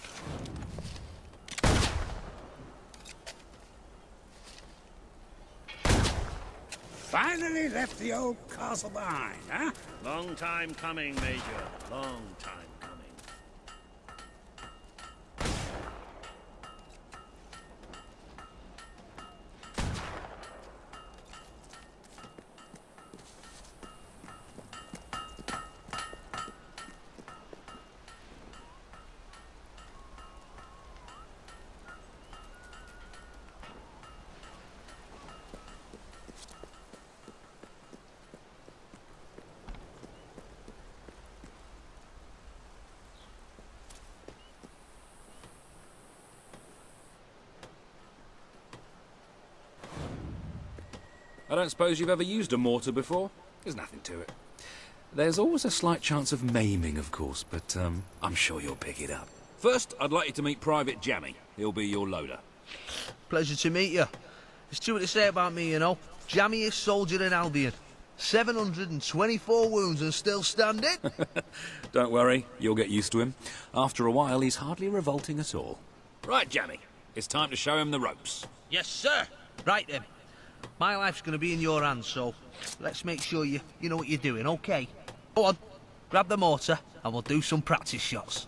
Finally left the old castle behind, huh? Long time coming, Major. Long time coming. I don't suppose you've ever used a mortar before? There's nothing to it. There's always a slight chance of maiming, of course, but I'm sure you'll pick it up. First, I'd like you to meet Private Jammy. He'll be your loader. Pleasure to meet you. There's too much to say about me, you know. Jammiest soldier in Albion. 724 wounds and still standing. Don't worry, you'll get used to him. After a while, he's hardly revolting at all. Right, Jammy, it's time to show him the ropes. Yes, sir. Right then. My life's going to be in your hands, so let's make sure you know what you're doing, okay? Go on, grab the mortar and we'll do some practice shots.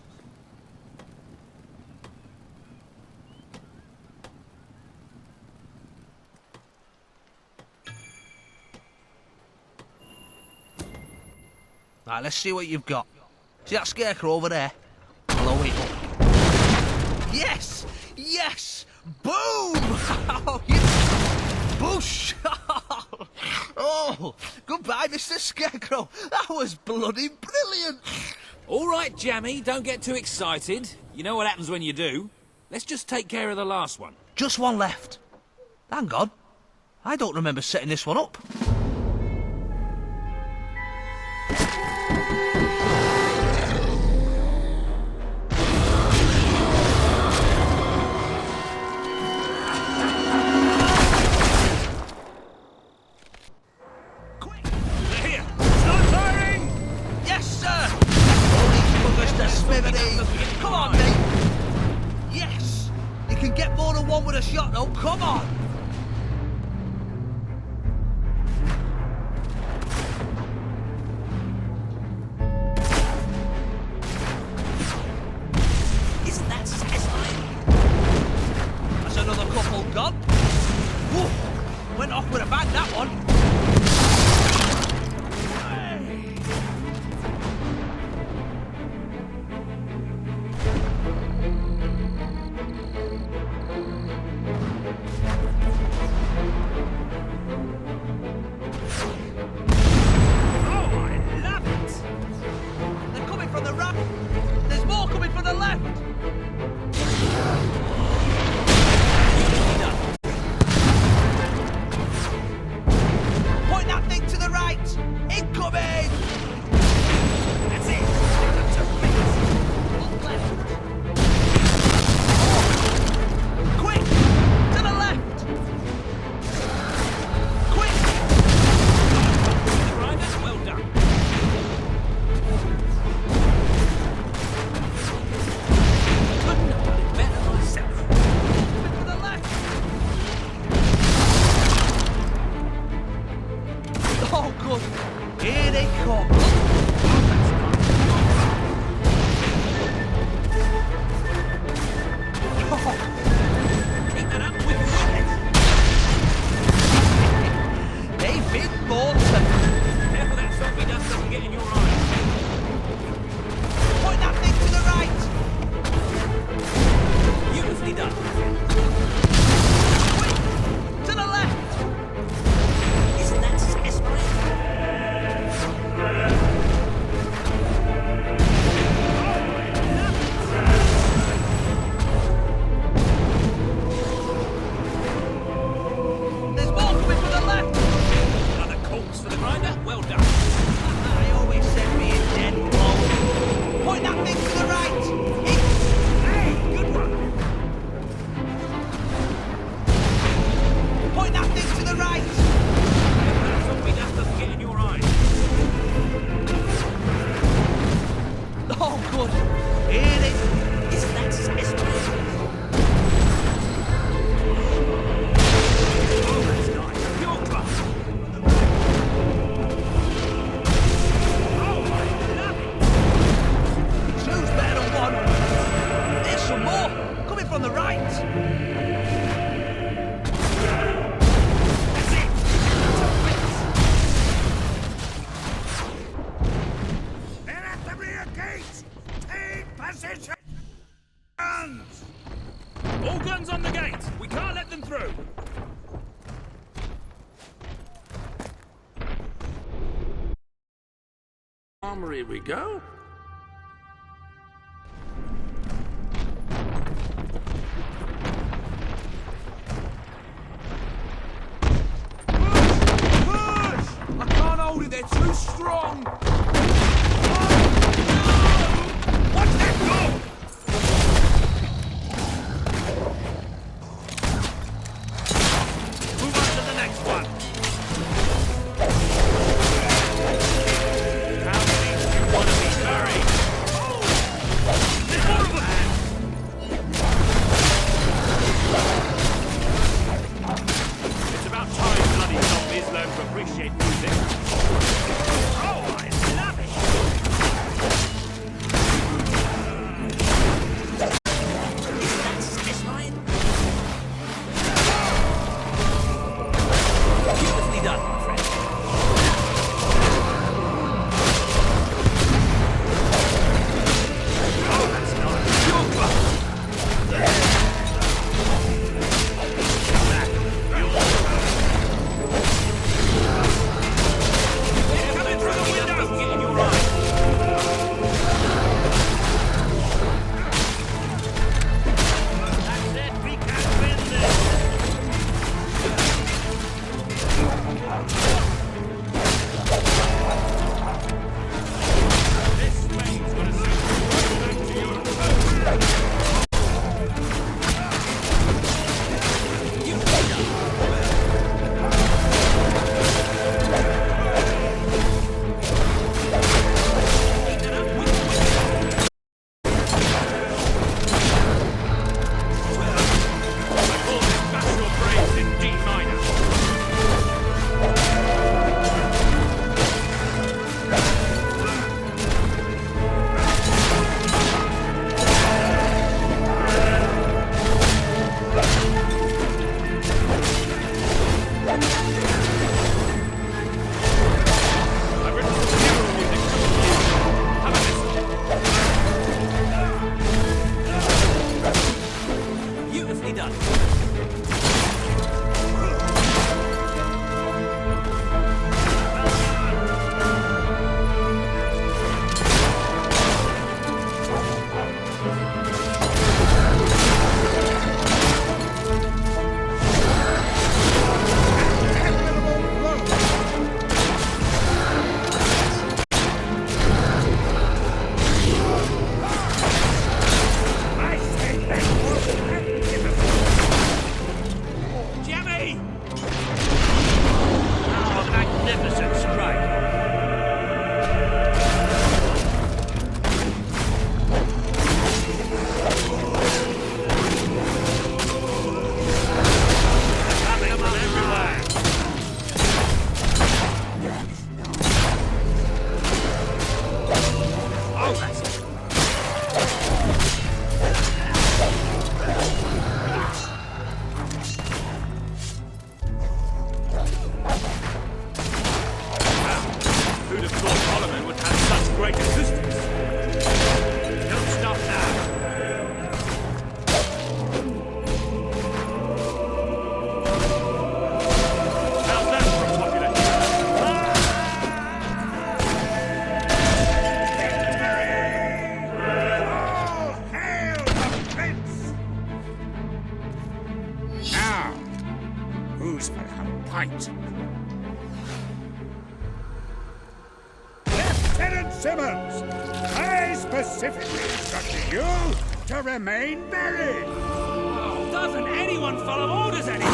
Right, let's see what you've got. See that scarecrow over there? Blow it up. Yes! Yes! Boom! Oh, yes! Boosh! Oh, goodbye, Mr. Scarecrow. That was bloody brilliant. All right, Jammy, don't get too excited. You know what happens when you do. Let's just take care of the last one. Just one left. Hang on. I don't remember setting this one up. Come on, mate! Yes! You can get more than one with a shot, though. Come on! Isn't that satisfying? That's another couple gone. Woo! Went off with a bang, that one. Hands on the gate! We can't let them through! Armory we go. I can't hold it, they're too strong! Watch that door! Move on to the next one. How many do you want to be buried? There's more of them! It's about time bloody zombies learn to appreciate music. Oh, I love it! Is that satisfying? Beautifully done, my friend. Oh, that's nice. You're close. Coming through the window! Get in your eye. That's it, we can win this! This flame's gonna send you right to your Bash your brains in D minor. I've written some hero music for you. Have a listen. Beautifully done. Jimmy! Oh, a magnificent strike. Coming from everywhere. Oh, that's it. Who'd have thought Solomon would have such great assistance? Don't stop now. How's that for a popular All hail the prince! Now, who's for a pint? Lieutenant Simmons, I specifically instructed you to remain buried. Oh, doesn't anyone follow orders anymore?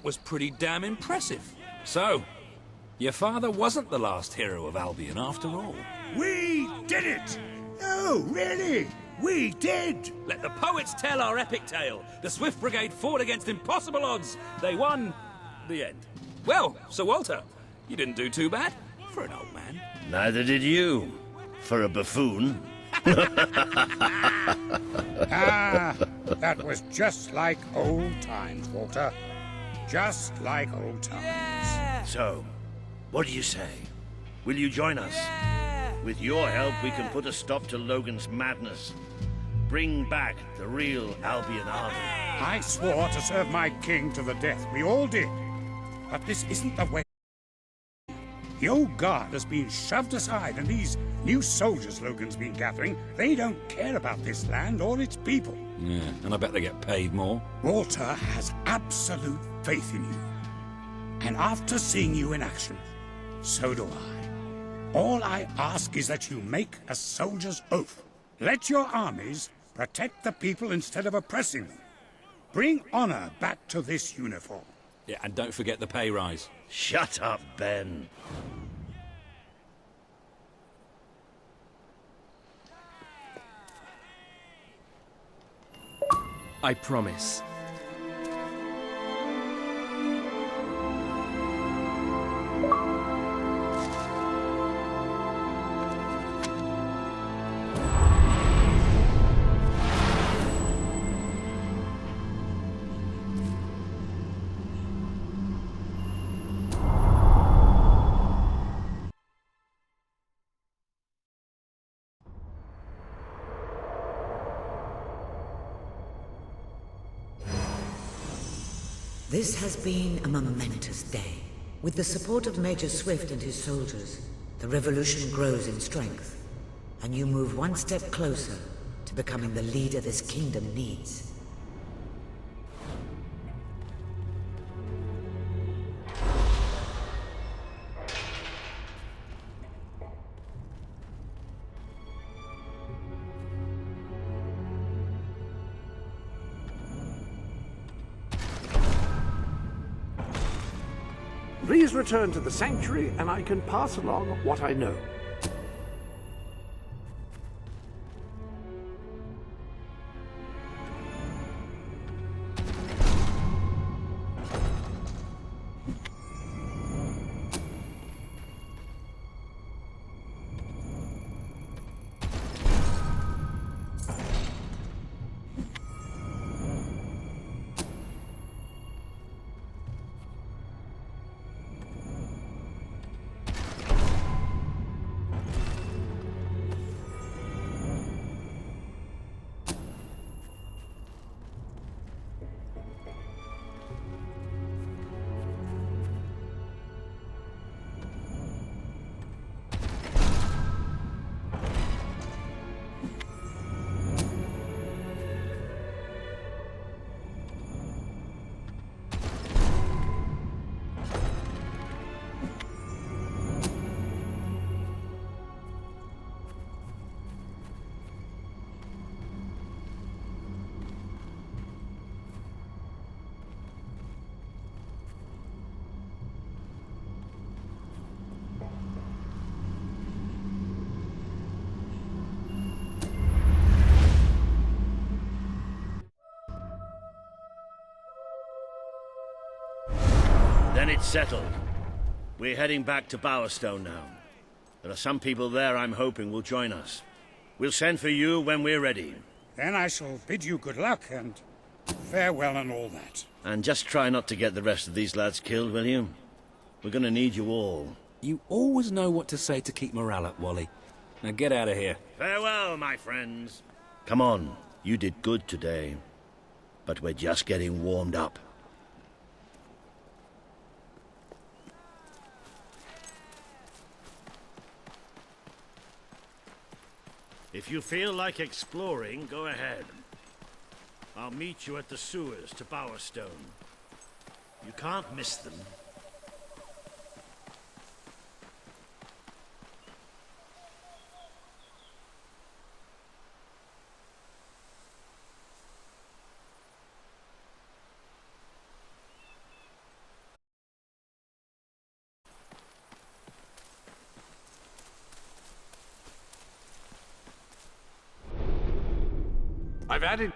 was pretty damn impressive. So, your father wasn't the last hero of Albion after all. We did it! Oh, really? We did! Let the poets tell our epic tale. The Swift Brigade fought against impossible odds. They won. The end. Well, Sir Walter, you didn't do too bad for an old man. Neither did you, for a buffoon. Ah, that was just like old times, Walter. Just like old times. So, what do you say? Will you join us? With your help, we can put a stop to Logan's madness. Bring back the real Albion army. I swore to serve my king to the death. We all did. But this isn't the way. The old guard has been shoved aside, and these new soldiers Logan's been gathering, they don't care about this land or its people. Yeah, and I bet they get paid more. Walter has absolute faith in you. And after seeing you in action, so do I. All I ask is that you make a soldier's oath. Let your armies protect the people instead of oppressing them. Bring honor back to this uniform. Yeah, and don't forget the pay rise. Shut up, Ben. I promise. This has been a momentous day. With the support of Major Swift and his soldiers, the revolution grows in strength, and you move one step closer to becoming the leader this kingdom needs. Please return to the sanctuary, and I can pass along what I know. Then it's settled. We're heading back to Bowerstone now. There are some people there I'm hoping will join us. We'll send for you when we're ready. Then I shall bid you good luck and farewell and all that. And just try not to get the rest of these lads killed, will you? We're gonna need you all. You always know what to say to keep morale up, Wally. Now get out of here. Farewell, my friends. Come on, you did good today. But we're just getting warmed up. If you feel like exploring, go ahead. I'll meet you at the sewers to Bowerstone. You can't miss them. I've added...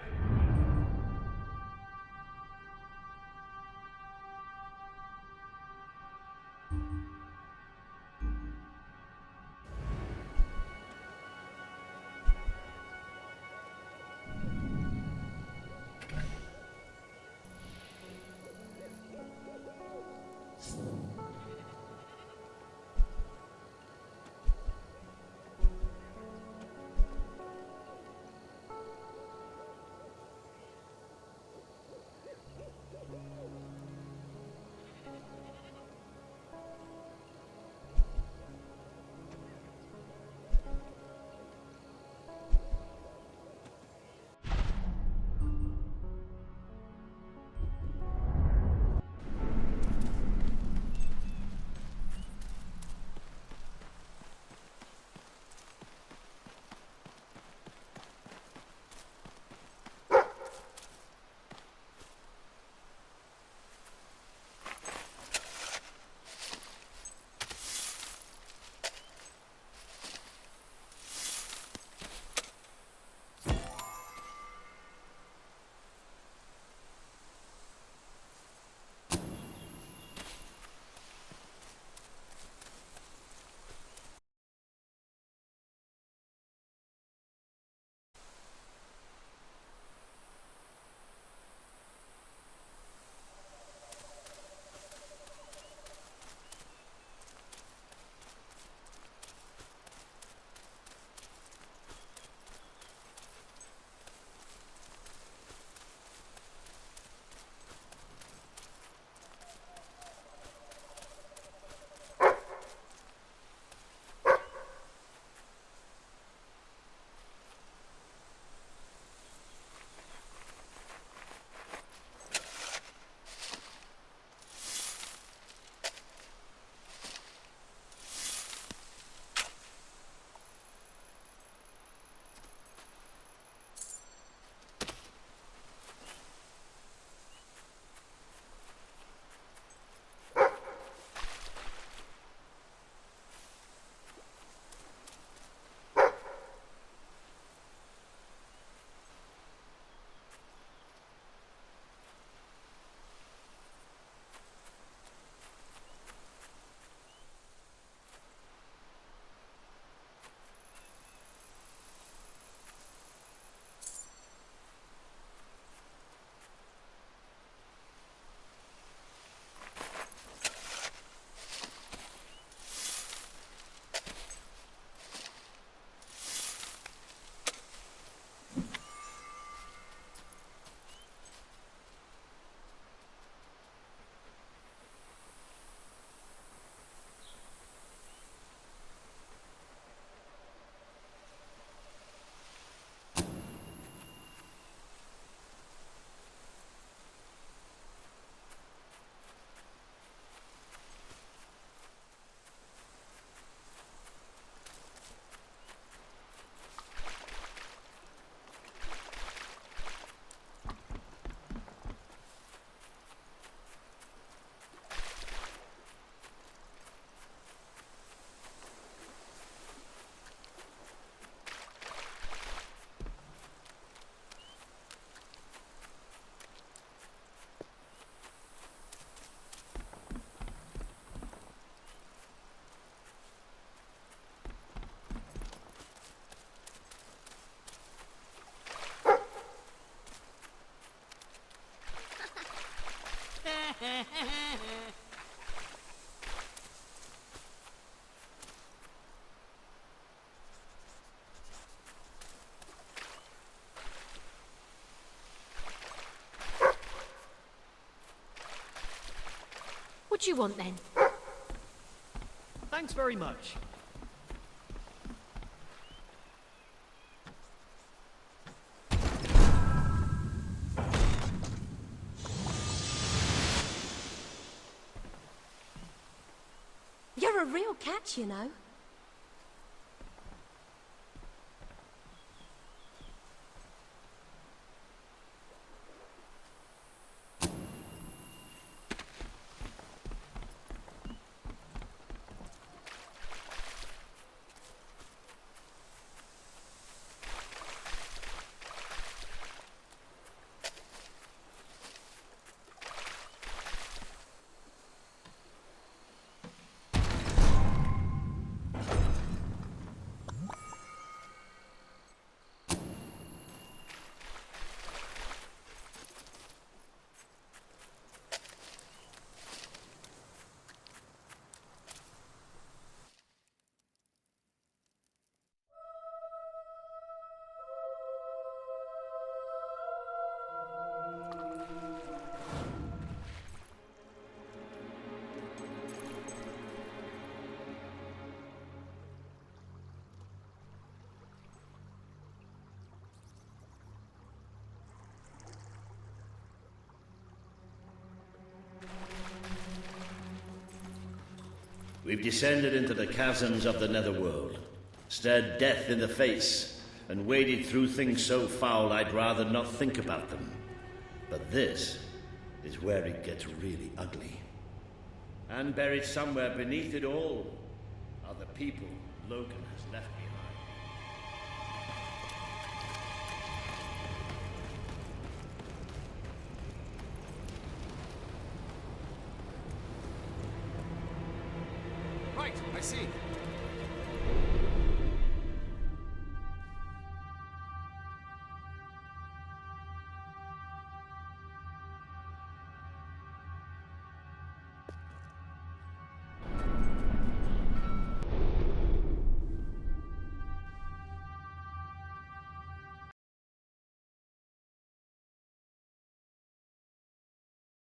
What do you want then? Thanks very much. You're a real catch, you know. We've descended into the chasms of the netherworld, stared death in the face, and waded through things so foul I'd rather not think about them. But this is where it gets really ugly. And buried somewhere beneath it all are the people Logan has left behind. Right, I see.